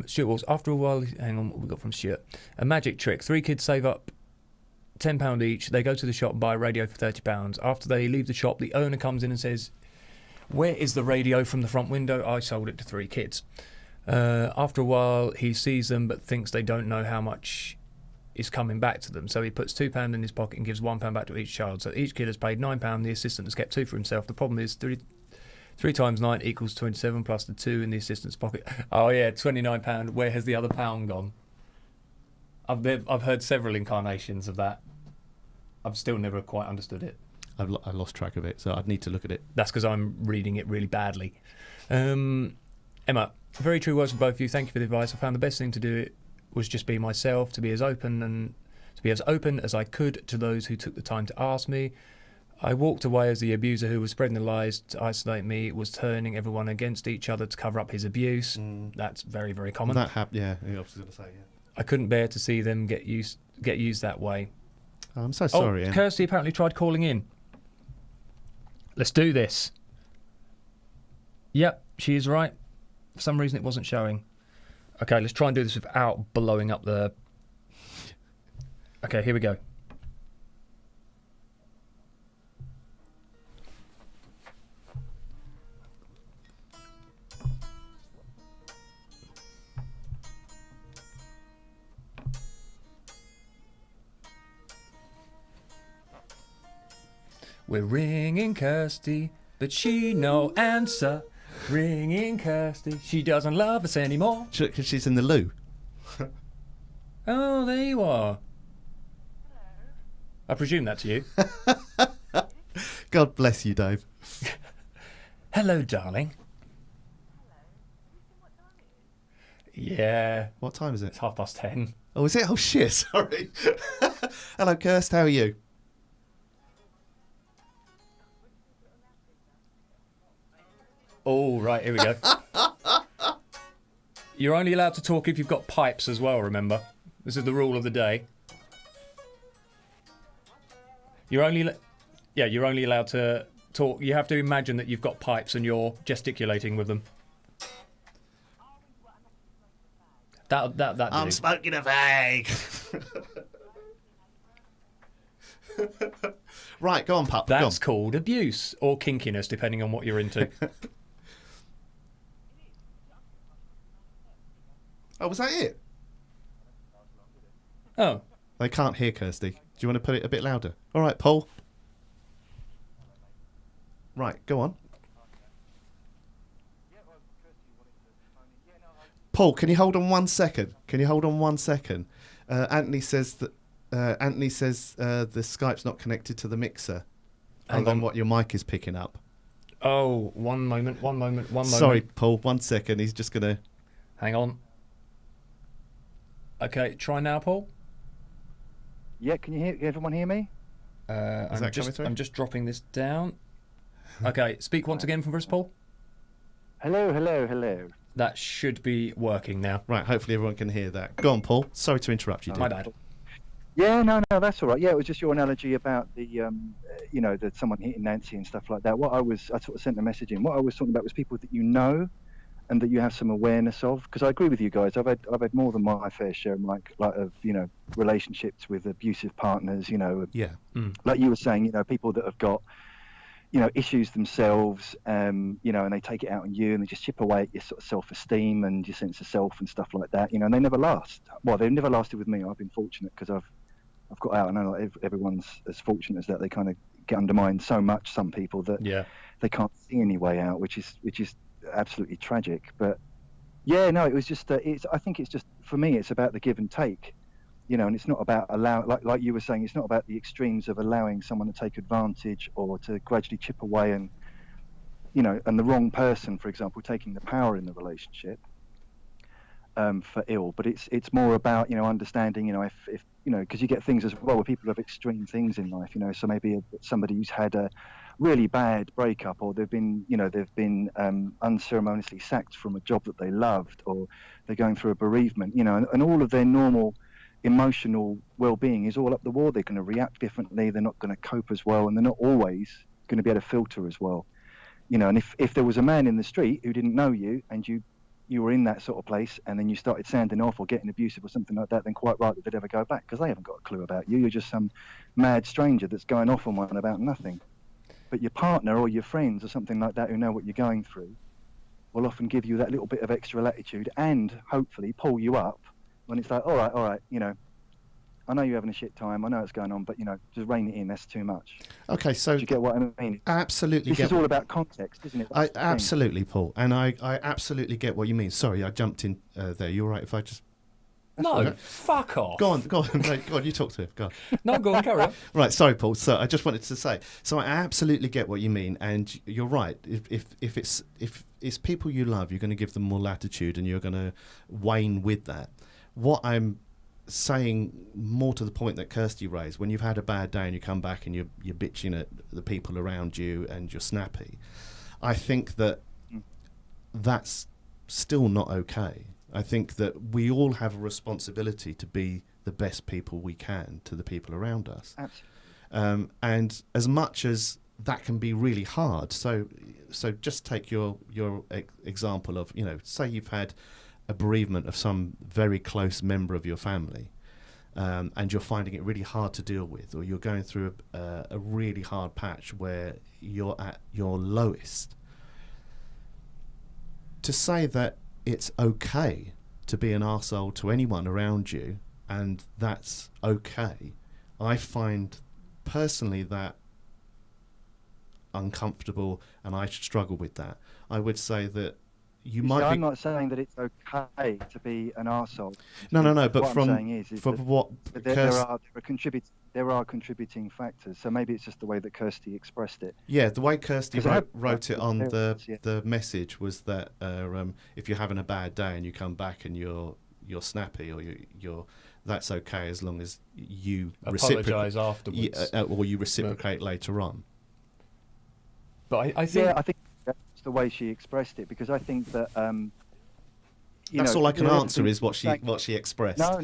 Stuart Walls. After a while, hang on, what we got from Stuart. A magic trick. 3 kids save up £10 each. They go to the shop and buy a radio for £30. After they leave the shop, the owner comes in and says, "Where is the radio from the front window? I sold it to 3 kids." After a while, he sees them but thinks they don't know how much is coming back to them. So he puts £2 in his pocket and gives £1 back to each child. So each kid has paid £9. The assistant has kept 2 for himself. The problem is 3 times 9 equals 27 plus the 2 in the assistant's pocket. Oh yeah, £29. Where has the other pound gone? I've heard several incarnations of that. I've still never quite understood it. I lost track of it, so I'd need to look at it. That's because I'm reading it really badly. Emma, very true words from both of you. Thank you for the advice. I found the best thing to do was just be myself, to be as open as I could to those who took the time to ask me. I walked away as the abuser who was spreading the lies to isolate me was turning everyone against each other to cover up his abuse. That's very, very common. That happened, yeah. I was going to say, yeah. I couldn't bear to see them get used that way. Oh, I'm so sorry. Kirsty apparently tried calling in. Let's do this. Yep, she is right. For some reason it wasn't showing. Okay, let's try and do this without blowing up the... Okay, here we go. We're ringing Kirsty, but she no answer. Ringing Kirsty, she doesn't love us anymore. Because she's in the loo. Oh, there you are. I presume that's you. God bless you, Dave. Hello, darling. Yeah, What time is it? it's 10:30. Oh, is it? Oh, shit. Sorry. Hello, Kirst. How are you? Oh, right, here we go. You're only allowed to talk if you've got pipes as well, remember? This is the rule of the day. You're only allowed to talk. You have to imagine that you've got pipes and you're gesticulating with them. That I'm smoking a fag. Right, go on, pup. Go on. That's called abuse or kinkiness, depending on what you're into. Oh, was that it? Oh, They can't hear Kirsty. Do you want to put it a bit louder? All right, Paul. Right, go on. Paul, can you hold on 1 second? Anthony says that the Skype's not connected to the mixer. Hang Other than on. what your mic is picking up. oh, one moment. Sorry, Paul. 1 second. He's just gonna. Hang on. Okay, try now, Paul. Yeah, can everyone hear me? Is that coming through? I'm just dropping this down. Okay, speak once again for us, Paul. Hello. That should be working now. Right. Hopefully everyone can hear that. Go on, Paul. Sorry to interrupt you. My Dude. bad. Yeah, no, that's all right. Yeah, it was just your analogy about the, that someone hitting Nancy and stuff like that. I sort of sent a message in. What I was talking about was people that you know, and that you have some awareness of. Because I agree with you guys. I've had more than my fair share, of relationships with abusive partners. Yeah. Like you were saying, people that have got, issues themselves, and they take it out on you, and they just chip away at your sort of self-esteem and your sense of self and stuff like that. And they never last. Well, they've never lasted with me. I've been fortunate because I've got out. I know everyone's as fortunate as that. They kind of get undermined so much. Some people that they can't see any way out, which is absolutely tragic. But yeah, no, it was just. I think it's just, for me, it's about the give and take. And it's not about like you were saying, it's not about the extremes of allowing someone to take advantage or to gradually chip away and the wrong person, for example, taking the power in the relationship for ill. But it's more about, understanding, if because you get things as well where people have extreme things in life, so maybe somebody who's had a really bad breakup, or they've been unceremoniously sacked from a job that they loved, or they're going through a bereavement, and all of their normal emotional well-being is all up the wall. They're going to react differently, they're not going to cope as well, and they're not always going to be able to filter as well. And if there was a man in the street who didn't know you, and you were in that sort of place, and then you started sounding off or getting abusive or something like that, then quite right that they'd ever go back, because they haven't got a clue about you. You're just some mad stranger that's going off on one about nothing. But your partner or your friends or something like that who know what you're going through will often give you that little bit of extra latitude and hopefully pull you up when it's like, all right, I know you're having a shit time, I know what's going on, but just rein it in. That's too much. Okay, so do you get what I mean? Absolutely. This is all about context, isn't it? I absolutely, Paul, and I absolutely get what you mean. Sorry, I jumped in there. You're right. If I just Fuck off. go on, mate, go on. You talk to him. Go on. No, go on, carry on. Right, sorry, Paul. So I just wanted to say. So I absolutely get what you mean, and you're right. If it's people you love, you're going to give them more latitude, and you're going to wane with that. What I'm saying, more to the point that Kirsty raised, when you've had a bad day and you come back and you're bitching at the people around you and you're snappy, I think that's still not okay. I think that we all have a responsibility to be the best people we can to the people around us. Absolutely. And as much as that can be really hard, so just take your example of, say you've had a bereavement of some very close member of your family, and you're finding it really hard to deal with, or you're going through a really hard patch where you're at your lowest. To say that it's okay to be an arsehole to anyone around you, and that's okay, I find personally that uncomfortable and I struggle with that. I would say that I'm not saying that it's okay to be an arsehole. No. But what I'm saying is from what there are contributing factors. So maybe it's just the way that Kirsty expressed it. Yeah, the way Kirsty wrote it on yeah. the message was that if you're having a bad day and you come back and you're snappy or you're that's okay as long as you apologise afterwards, or you reciprocate later on. But I think that's the way she expressed it, because I think that that's all I can answer is what she expressed. No,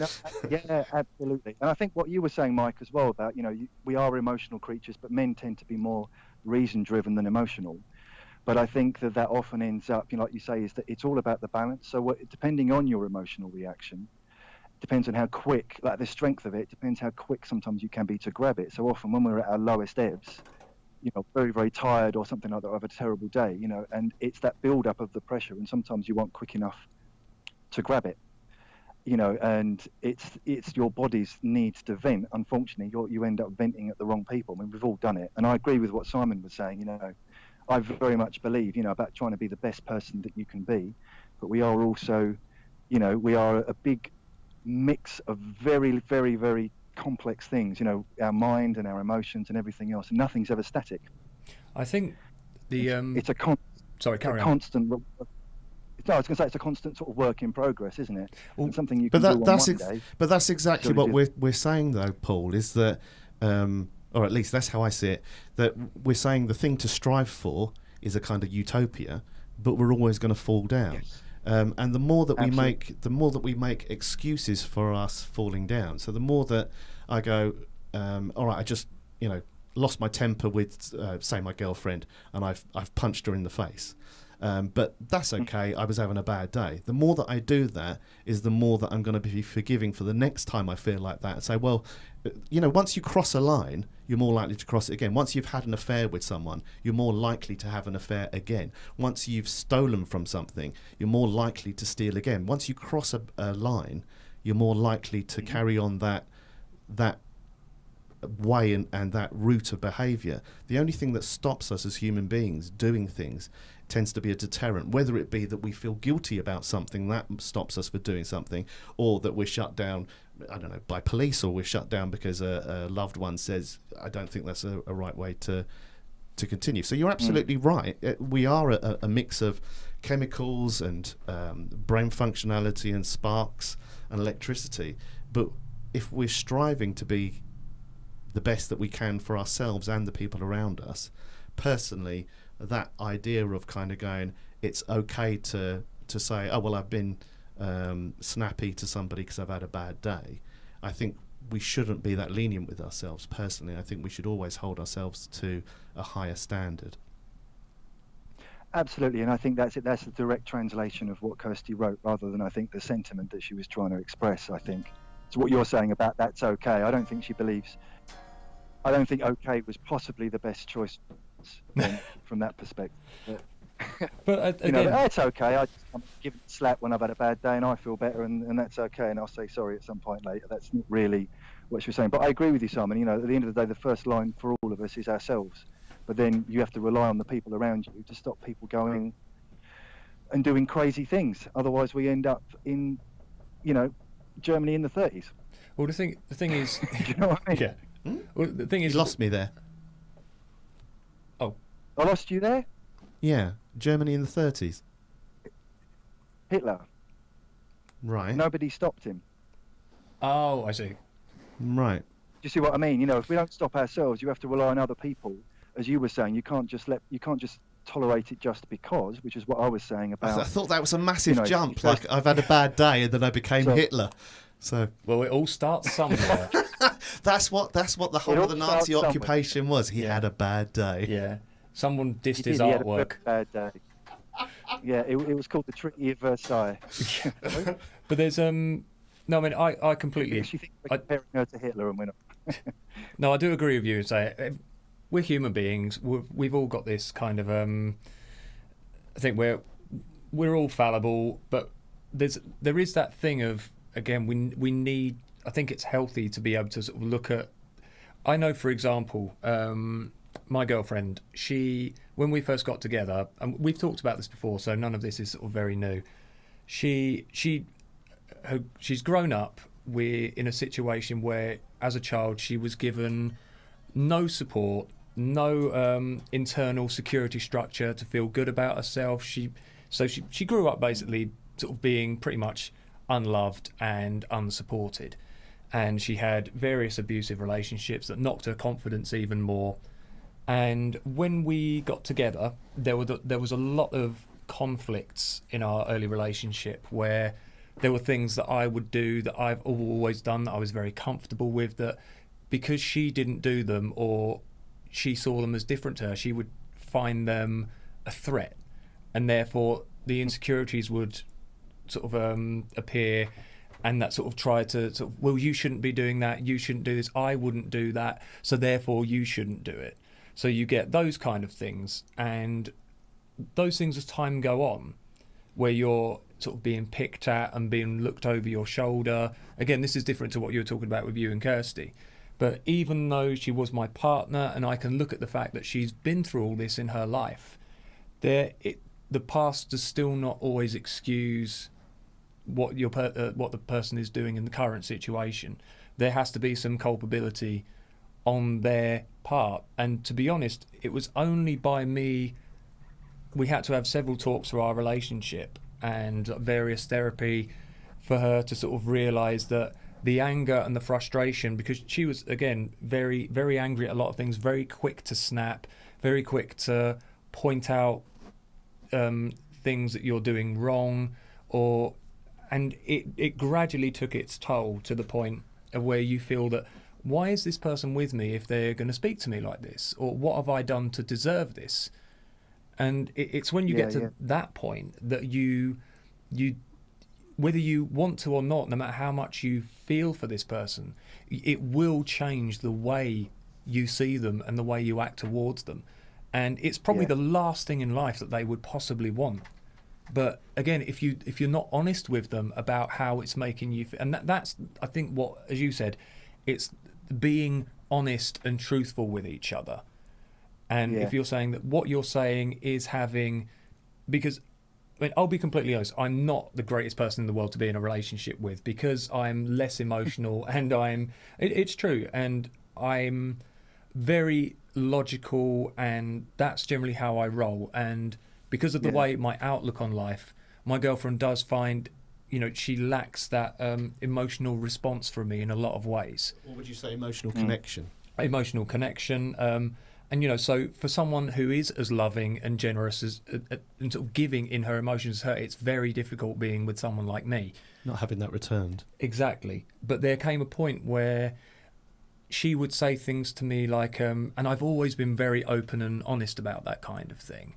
yeah, absolutely. And I think what you were saying, Mike, as well, about we are emotional creatures, but men tend to be more reason-driven than emotional. But I think that often ends up, like you say, is that it's all about the balance. So depending on your emotional reaction, depends on how quick, like the strength of it, depends how quick sometimes you can be to grab it. So often when we're at our lowest ebbs, very, very tired or something like that, or have a terrible day, and it's that build-up of the pressure, and sometimes you weren't quick enough to grab it, and it's your body's needs to vent. Unfortunately, you end up venting at the wrong people. I mean, we've all done it, and I agree with what Simon was saying. I very much believe, about trying to be the best person that you can be, but we are also, we are a big mix of very, very, very complex things, our mind and our emotions and everything else, and nothing's ever static. I think it's a constant. No, I was going to say it's a constant sort of work in progress, isn't it? Well, and something you can do on one day. But that's exactly what we're saying, though, Paul. Is that, or at least that's how I see it. That we're saying the thing to strive for is a kind of utopia, but we're always going to fall down. Yes. And the more that we make excuses for us falling down. So the more that I go, all right, I just lost my temper with say my girlfriend, and I've punched her in the face. But that's okay. I was having a bad day. The more that I do that is the more that I'm going to be forgiving for the next time I feel like that, and say, well, once you cross a line, you're more likely to cross it again. Once you've had an affair with someone, you're more likely to have an affair again. Once you've stolen from something, you're more likely to steal again. Once you cross a line, you're more likely to carry on that way and that route of behaviour. The only thing that stops us as human beings doing things tends to be a deterrent, whether it be that we feel guilty about something that stops us for doing something, or that we're shut down, I don't know, by police, or we're shut down because a loved one says, I don't think that's a right way to continue. So you're absolutely right. We are a mix of chemicals and brain functionality and sparks and electricity. But if we're striving to be the best that we can for ourselves and the people around us, personally, that idea of kind of going, it's okay to say, oh, well, I've been snappy to somebody because I've had a bad day. I think we shouldn't be that lenient with ourselves, personally. I think we should always hold ourselves to a higher standard. Absolutely, and I think that's it. That's the direct translation of what Kirsty wrote, rather than, I think, the sentiment that she was trying to express, I think. So what you're saying about that's okay, I don't think okay was possibly the best choice from that perspective. But again, it's okay. I just give it a slap when I've had a bad day and I feel better, and that's okay. And I'll say sorry at some point later. That's not really what she was saying. But I agree with you, Simon. At the end of the day, the first line for all of us is ourselves. But then you have to rely on the people around you to stop people going and doing crazy things. Otherwise, we end up in, Germany in the 30s. Well, the thing is, do you know what I mean? yeah. Well, the thing is, You lost me there. Oh, I lost you there. Yeah, Germany in the 30s. Hitler. Right. Nobody stopped him. Oh, I see. Right. Do you see what I mean? If we don't stop ourselves, you have to rely on other people. As you were saying, you can't just tolerate it just because, which is what I was saying about. I thought that was a massive jump. Like, I've had a bad day and then I became Hitler. So well, it all starts somewhere. that's what the whole of the Nazi occupation was. He had a bad day. Yeah. Someone dissed his He had artwork. a bad day. Yeah, it was called the Treaty of Versailles. But there's no, I mean, I completely. She thinks we're comparing her to Hitler, and we're not. No, I do agree with you and say we're human beings. We've all got this kind of I think we're all fallible, but there is that thing of, again, we need. I think it's healthy to be able to sort of look at. I know, for example, my girlfriend, when we first got together, and we've talked about this before, so none of this is sort of very new. She's grown up. We're in a situation where, as a child, she was given no support, no internal security structure to feel good about herself. She grew up basically sort of being pretty much unloved and unsupported, and she had various abusive relationships that knocked her confidence even more. And when we got together, there was a lot of conflicts in our early relationship where there were things that I would do that I've always done that I was very comfortable with, that because she didn't do them or she saw them as different to her, she would find them a threat, and therefore the insecurities would sort of appear, and that sort of try to sort of, well, you shouldn't be doing that, you shouldn't do this, I wouldn't do that, so therefore you shouldn't do it. So you get those kind of things, and those things as time go on, where you're sort of being picked at and being looked over your shoulder. Again, this is different to what you were talking about with you and Kirsty. But even though she was my partner, and I can look at the fact that she's been through all this in her life, the past does still not always excuse what the person is doing in the current situation. There has to be some culpability on their part. And to be honest, it was only by me, we had to have several talks through our relationship and various therapy for her to sort of realise that the anger and the frustration, because she was, again, very, very angry at a lot of things, very quick to snap, very quick to point out things that you're doing wrong, and it gradually took its toll to the point of where you feel that, why is this person with me if they're going to speak to me like this? Or what have I done to deserve this? And it's when you get to that point that you whether you want to or not, no matter how much you feel for this person, it will change the way you see them and the way you act towards them. And it's probably the last thing in life that they would possibly want. But again, if you're not honest with them about how it's making you feel, and that's, I think, what, as you said, it's being honest and truthful with each other. And if you're saying that what you're saying is having, because, I mean, I'll be completely honest, I'm not the greatest person in the world to be in a relationship with, because I'm less emotional and it's true, and I'm very logical, and that's generally how I roll. And because of the way my outlook on life, my girlfriend does find, she lacks that emotional response from me in a lot of ways. What would you say, emotional connection? Emotional connection. And, so for someone who is as loving and generous as and sort of giving in her emotions as her, it's very difficult being with someone like me. Not having that returned. Exactly. But there came a point where she would say things to me like, and I've always been very open and honest about that kind of thing.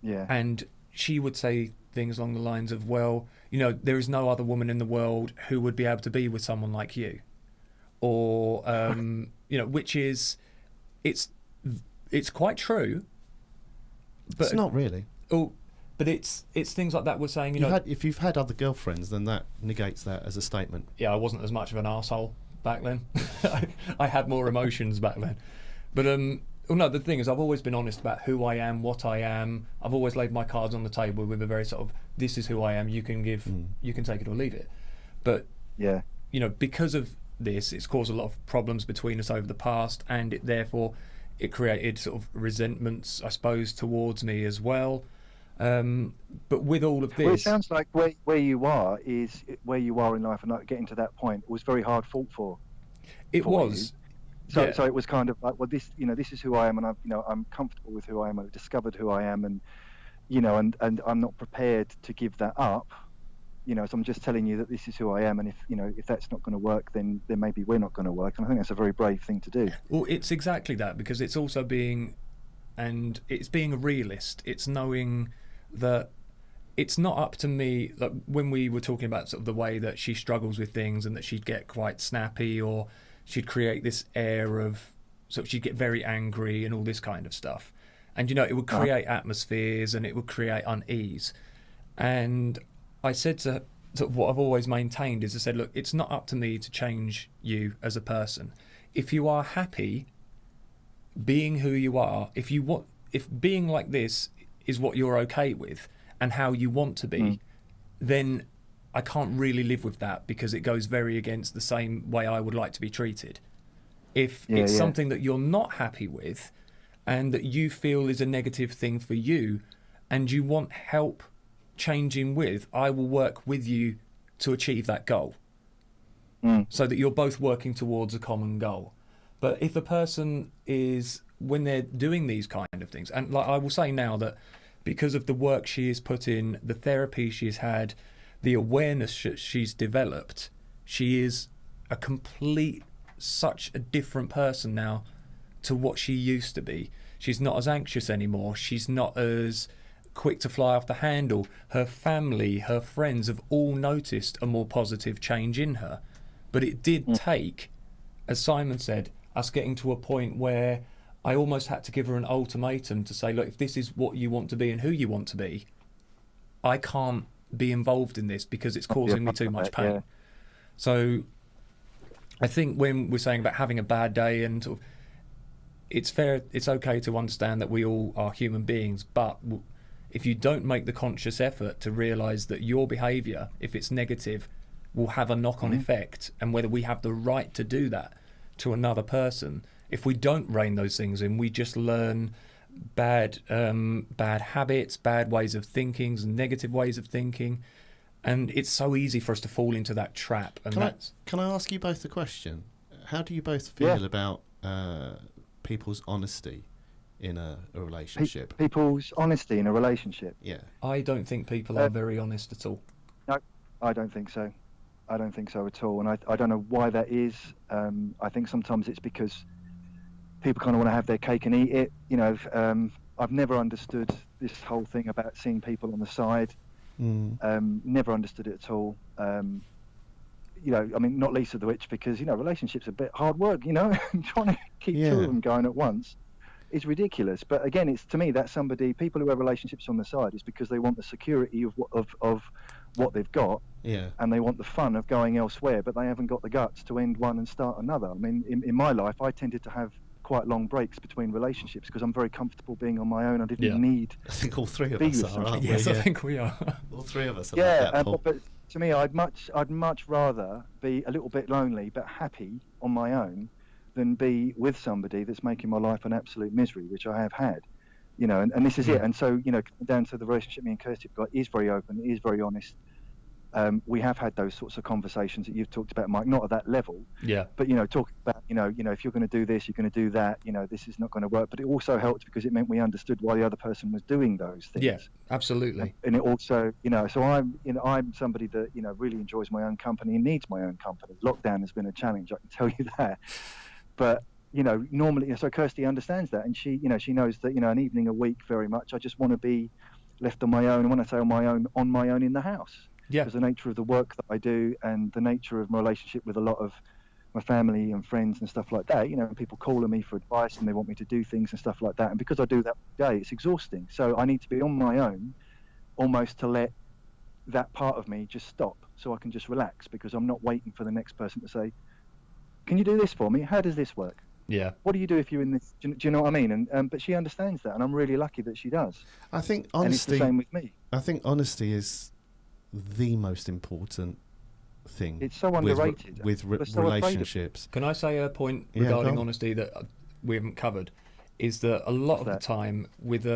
Yeah. And she would say things along the lines of, well, there is no other woman in the world who would be able to be with someone like you. Or, which is, it's quite true. But it's not really. Oh, but it's things like that we're saying, if you've had other girlfriends, then that negates that as a statement. Yeah, I wasn't as much of an arsehole back then. I had more emotions back then. But no, the thing is, I've always been honest about who I am, what I am. I've always laid my cards on the table with a very sort of, this is who I am, you can take it or leave it. But because of this, it's caused a lot of problems between us over the past, and it created sort of resentments, I suppose, towards me as well. But with all of this, well, it sounds like where you are is where you are in life, and like getting to that point was very hard fought for. It was. So it was kind of like, well, this is who I am, and I'm comfortable with who I am. I've discovered who I am, and and I'm not prepared to give that up. So I'm just telling you that this is who I am, and if that's not going to work, then maybe we're not going to work. And I think that's a very brave thing to do. Well, it's exactly that, because it's also being a realist. It's knowing that it's not up to me. Like when we were talking about sort of the way that she struggles with things, and that she'd get quite snappy, or she'd create this air of sort of, she'd get very angry and all this kind of stuff, and it would create atmospheres, and it would create unease. And I said to her, sort of what I've always maintained is, I said, look, it's not up to me to change you as a person. If you are happy, being who you are, if being like this is what you're okay with and how you want to be, then I can't really live with that, because it goes very against the same way I would like to be treated. If it's something that you're not happy with and that you feel is a negative thing for you and you want help changing with, I will work with you to achieve that goal, so that you're both working towards a common goal. But if the person is, when they're doing these kind of things, and like I will say now that because of the work she has put in, the therapy she's had, the awareness she's developed, she is such a different person now to what she used to be. She's not as anxious anymore. She's not as quick to fly off the handle. Her family, her friends have all noticed a more positive change in her. But it did take, as Simon said, us getting to a point where I almost had to give her an ultimatum to say, look, if this is what you want to be and who you want to be, I can't be involved in this because it's causing me too much pain. Yeah. So I think when we're saying about having a bad day, and sort of, it's fair, it's okay to understand that we all are human beings, but if you don't make the conscious effort to realise that your behaviour, if it's negative, will have a knock-on effect, and whether we have the right to do that to another person, if we don't rein those things in, we just learn bad habits, bad ways of thinking, negative ways of thinking, and it's so easy for us to fall into that trap. And can I ask you both a question? How do you both feel about people's honesty in a relationship? People's honesty in a relationship? Yeah. I don't think people are very honest at all. No, I don't think so. I don't think so at all, and I don't know why that is. I think sometimes it's because people kind of want to have their cake and eat it. You know, I've never understood this whole thing about seeing people on the side. Never understood it at all. You know, I mean, not least of which because, you know, relationships are a bit hard work, you know, trying to keep two of them going at once is ridiculous. But again, it's, to me, that's people who have relationships on the side is because they want the security of what they've got. Yeah. And they want the fun of going elsewhere, but they haven't got the guts to end one and start another. I mean, in my life, I tended to have quite long breaks between relationships because I'm very comfortable being on my own. I didn't need. I think all three of be us with are, aren't we? Yes, I think we are. All three of us are Yeah, like that, Paul. but to me, I'd much rather be a little bit lonely but happy on my own than be with somebody that's making my life an absolute misery, which I have had. You know, and this is it. And so, you know, down to the relationship me and Kirsty have got is very open, is very honest. We have had those sorts of conversations that you've talked about, Mike, not at that level. Yeah. But, you know, talking about, you know, if you're going to do this, you're going to do that, you know, this is not going to work. But it also helped because it meant we understood why the other person was doing those things. Yeah, absolutely. And it also, you know, so I'm somebody that, you know, really enjoys my own company and needs my own company. Lockdown has been a challenge, I can tell you that. But, you know, normally, so Kirsty understands that. And she, you know, she knows that, you know, an evening a week very much, I just want to be left on my own. And when I say on my own in the house. Yeah. Because the nature of the work that I do and the nature of my relationship with a lot of my family and friends and stuff like that, you know, people calling me for advice and they want me to do things and stuff like that. And because I do that every day, it's exhausting. So I need to be on my own almost to let that part of me just stop so I can just relax, because I'm not waiting for the next person to say, can you do this for me? How does this work? Yeah. What do you do if you're in this? Do you know what I mean? And but she understands that, and I'm really lucky that she does. I think honesty. And it's the same with me. I think honesty is the most important thing. It's so underrated. With so relationships. Can I say a point regarding honesty that we haven't covered? Is that a lot of the time with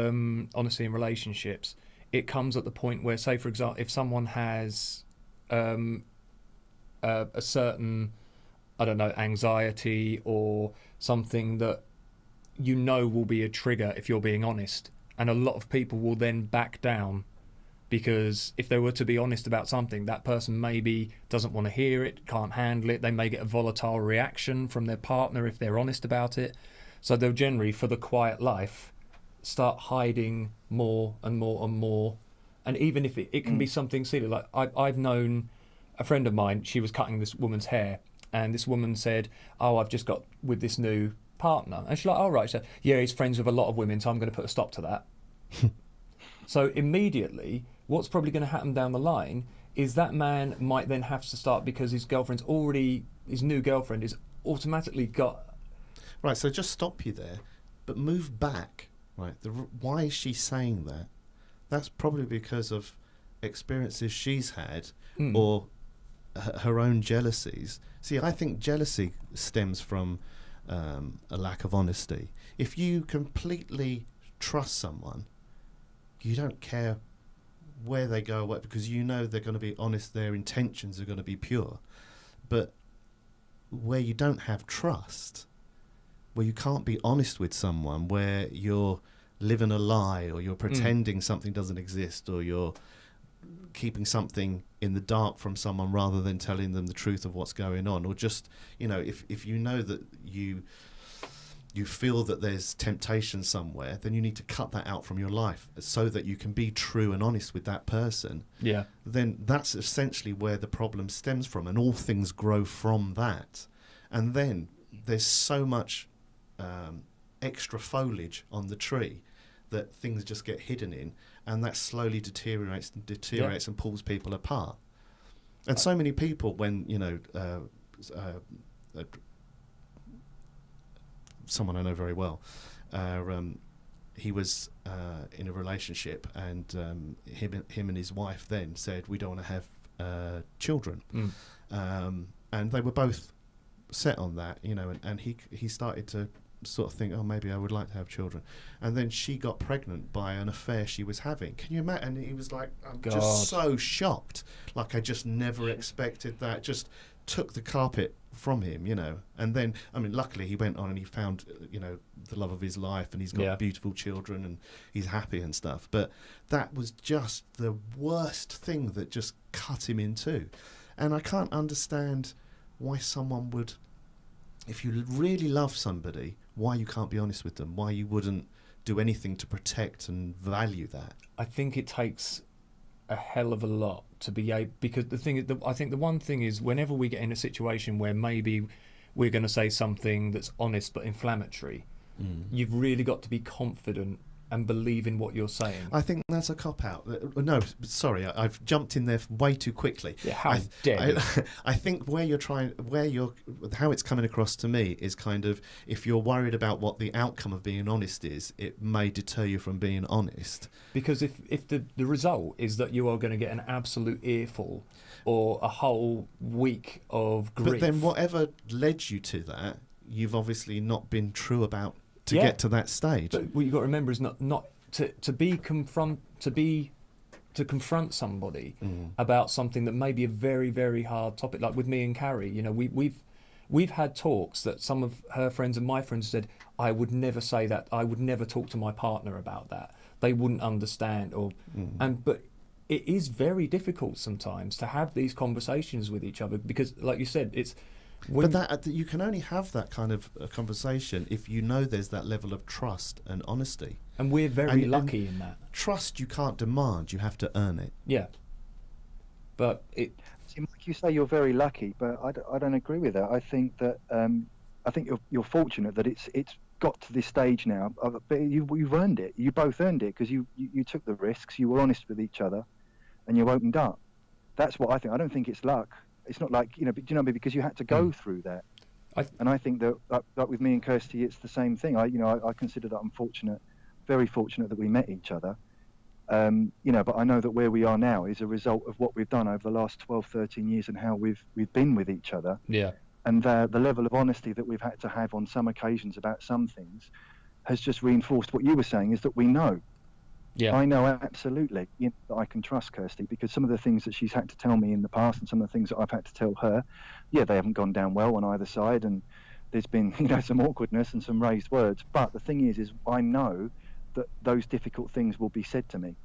honesty in relationships, it comes at the point where, say, for example, if someone has a certain, I don't know, anxiety or something that you know will be a trigger if you're being honest, and a lot of people will then back down. Because if they were to be honest about something, that person maybe doesn't want to hear it, can't handle it. They may get a volatile reaction from their partner if they're honest about it. So they'll generally, for the quiet life, start hiding more and more and more. And even if it can be something silly, like I've known a friend of mine, she was cutting this woman's hair, and this woman said, oh, I've just got with this new partner. And she's like, oh, right. So, yeah, he's friends with a lot of women, so I'm going to put a stop to that. So immediately, what's probably going to happen down the line is that man might then have to start, because his new girlfriend is automatically got... Right, so just stop you there. but move back, right? Why is she saying that? That's probably because of experiences she's had or her own jealousies. See, I think jealousy stems from a lack of honesty. If you completely trust someone, you don't care where they go, because you know they're going to be honest, their intentions are going to be pure. But where you don't have trust, where you can't be honest with someone, where you're living a lie, or you're pretending something doesn't exist, or you're keeping something in the dark from someone rather than telling them the truth of what's going on, or just, if you know that you feel that there's temptation somewhere, then you need to cut that out from your life so that you can be true and honest with that person. Yeah. Then that's essentially where the problem stems from, and all things grow from that. And then there's so much extra foliage on the tree that things just get hidden in, and that slowly deteriorates and pulls people apart. And so many people, when someone I know very well, he was in a relationship, and him and his wife then said, we don't want to have children, and they were both set on that, and he started to sort of think, oh, maybe I would like to have children. And then she got pregnant by an affair she was having. Can you imagine? And he was like, I'm just so shocked. Like, I just never expected that. Just took the carpet from him, And then, luckily he went on and he found, the love of his life, and he's got beautiful children, and he's happy and stuff. But that was just the worst thing that just cut him in two. And I can't understand why someone would, if you really love somebody, why you can't be honest with them, why you wouldn't do anything to protect and value that. I think it takes a hell of a lot to be able, because the thing is, I think the one thing is, whenever we get in a situation where maybe we're going to say something that's honest but inflammatory, you've really got to be confident and believe in what you're saying. I think that's a cop-out. No, sorry, I've jumped in there way too quickly. Yeah, how dare you? I think how it's coming across to me is kind of, if you're worried about what the outcome of being honest is, it may deter you from being honest. Because if the result is that you are going to get an absolute earful or a whole week of grief. But then whatever led you to that, you've obviously not been true about to get to that stage. But what you've got to remember is not to confront somebody about something that may be a very, very hard topic. Like with me and Carrie, we've had talks that some of her friends and my friends said, I would never say that. I would never talk to my partner about that. They wouldn't understand. But it is very difficult sometimes to have these conversations with each other, because, like you said, it's. But that you can only have that kind of conversation if you know there's that level of trust and honesty. And we're very lucky in that. Trust you can't demand; you have to earn it. Yeah. But it. See, Mike, you say you're very lucky, but I don't agree with that. I think that I think you're fortunate that it's got to this stage now. But you've earned it. You both earned it, because you took the risks. You were honest with each other, and you opened up. That's what I think. I don't think it's luck. It's not like, because you had to go through that. And I think that, like with me and Kirsty, it's the same thing. I consider that I'm fortunate, very fortunate that we met each other. But I know that where we are now is a result of what we've done over the last 12, 13 years, and how we've been with each other. Yeah. And the level of honesty that we've had to have on some occasions about some things has just reinforced what you were saying, is that we know. Yeah. I know absolutely that I can trust Kirsty, because some of the things that she's had to tell me in the past, and some of the things that I've had to tell her, they haven't gone down well on either side, and there's been some awkwardness and some raised words. But the thing is I know that those difficult things will be said to me.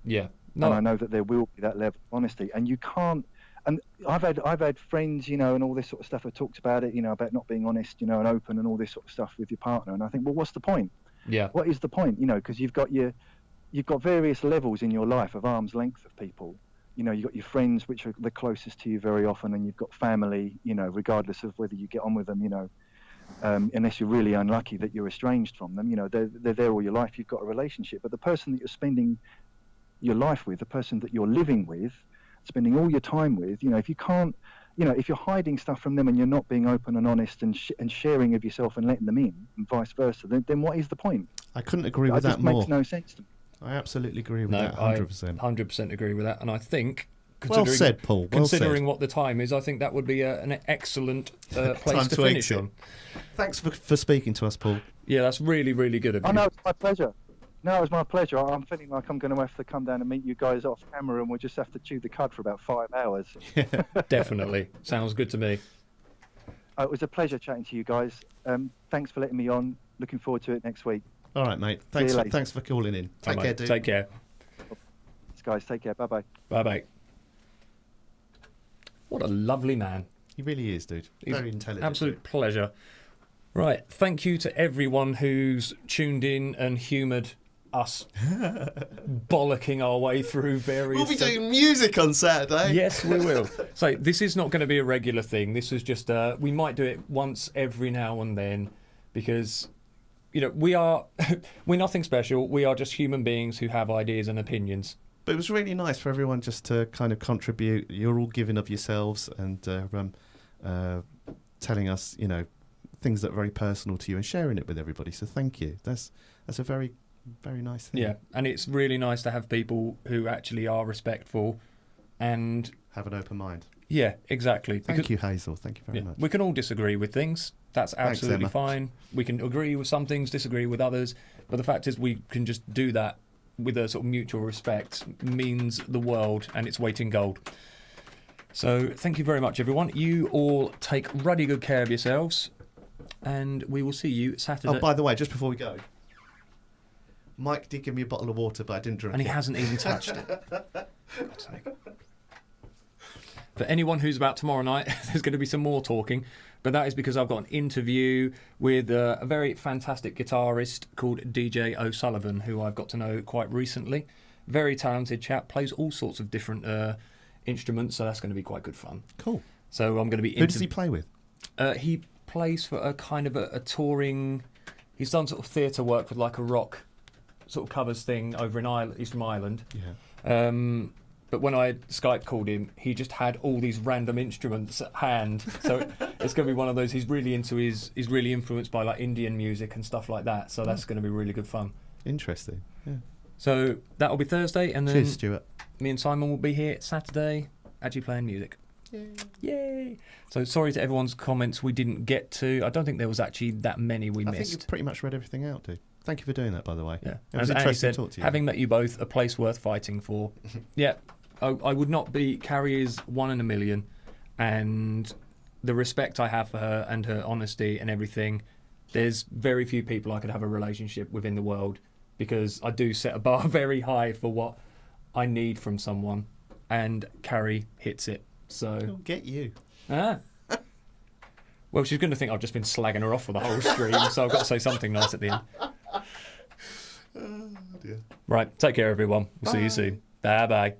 Yeah. No. And I know that there will be that level of honesty, and you can't. And I've had friends, and all this sort of stuff have talked about it, about not being honest, and open and all this sort of stuff with your partner. And I think, well, what's the point? Yeah. What is the point? Because you've got various levels in your life of arm's length of people. You've got your friends, which are the closest to you very often, and you've got family, regardless of whether you get on with them, unless you're really unlucky that you're estranged from them. They're there all your life. You've got a relationship. But the person that you're spending your life with, the person that you're living with, spending all your time with, if you can't, if you're hiding stuff from them and you're not being open and honest and sharing of yourself and letting them in, and vice versa, then what is the point? I couldn't agree with It that just more. makes no sense to me. I absolutely agree with that, I 100%. 100% agree with that, and I think. Well said, Paul. Well considering said. what the time is, I think that would be an excellent place Time to to finish exit. on. Thanks for speaking to us, Paul. Yeah, that's really, really good of you. Oh, no, it's my pleasure. No, it was my pleasure. I'm feeling like I'm going to have to come down and meet you guys off camera, and we'll just have to chew the cud for about 5 hours. Definitely. Sounds good to me. It was a pleasure chatting to you guys. Thanks for letting me on. Looking forward to it next week. All right, mate. See you later. Thanks for calling in. Take Bye, care, mate. dude. Take care. Thanks, guys. Take care. Bye-bye. Bye-bye. What a lovely man. He really is, dude. He's Very intelligent. Absolute pleasure. Right. Thank you to everyone who's tuned in and humoured us bollocking our way through various... We'll be doing music on Saturday. Yes, we will. So this is not going to be a regular thing. This was just... we might do it once every now and then because, we're nothing special. We are just human beings who have ideas and opinions. But it was really nice for everyone just to kind of contribute. You're all giving of yourselves and telling us, things that are very personal to you and sharing it with everybody. So thank you. That's a very, very nice thing. Yeah, and it's really nice to have people who actually are respectful and... have an open mind. Yeah, exactly. Thank you, Hazel. Thank you very much. We can all disagree with things. That's absolutely Emma. fine. We can agree with some things, disagree with others. But the fact is we can just do that with a sort of mutual respect means the world, and it's weight in gold. So thank you very much, everyone. You all take ruddy good care of yourselves, and we will see you Saturday. Oh, by the way, just before we go, Mike did give me a bottle of water, but I didn't drink And it. he hasn't even touched it. God's sake. For anyone who's about tomorrow night, there's going to be some more talking, but that is because I've got an interview with a very fantastic guitarist called DJ O'Sullivan, who I've got to know quite recently. Very talented chap, plays all sorts of different instruments, so that's going to be quite good fun. Cool. So I'm going to be... Who does he play with? He plays for a kind of a touring... He's done sort of theatre work with like a rock sort of covers thing over in Ireland. He's from Ireland. Yeah. But when I Skype called him, he just had all these random instruments at hand. So it's going to be one of those. He's really into he's really influenced by like Indian music and stuff like that. So that's going to be really good fun. Interesting. Yeah. So that'll be Thursday, and then Cheers, Stuart. me and Simon will be here Saturday, actually playing music. Yay! So sorry to everyone's comments we didn't get to. I don't think there was actually that many we I think missed. you've pretty much read everything out, dude. Thank you for doing that, by the way. Yeah, It was as Andy interesting said, to talk to you. having met you both, a place worth fighting for. Yeah, I would not be... Carrie is 1 in a million, and the respect I have for her and her honesty and everything, there's very few people I could have a relationship with in the world, because I do set a bar very high for what I need from someone, and Carrie hits it. So I'll get you. well, she's going to think I've just been slagging her off for the whole stream, so I've got to say something nice at the end. Oh, dear. Right, take care, everyone. We'll see you soon. Bye-bye.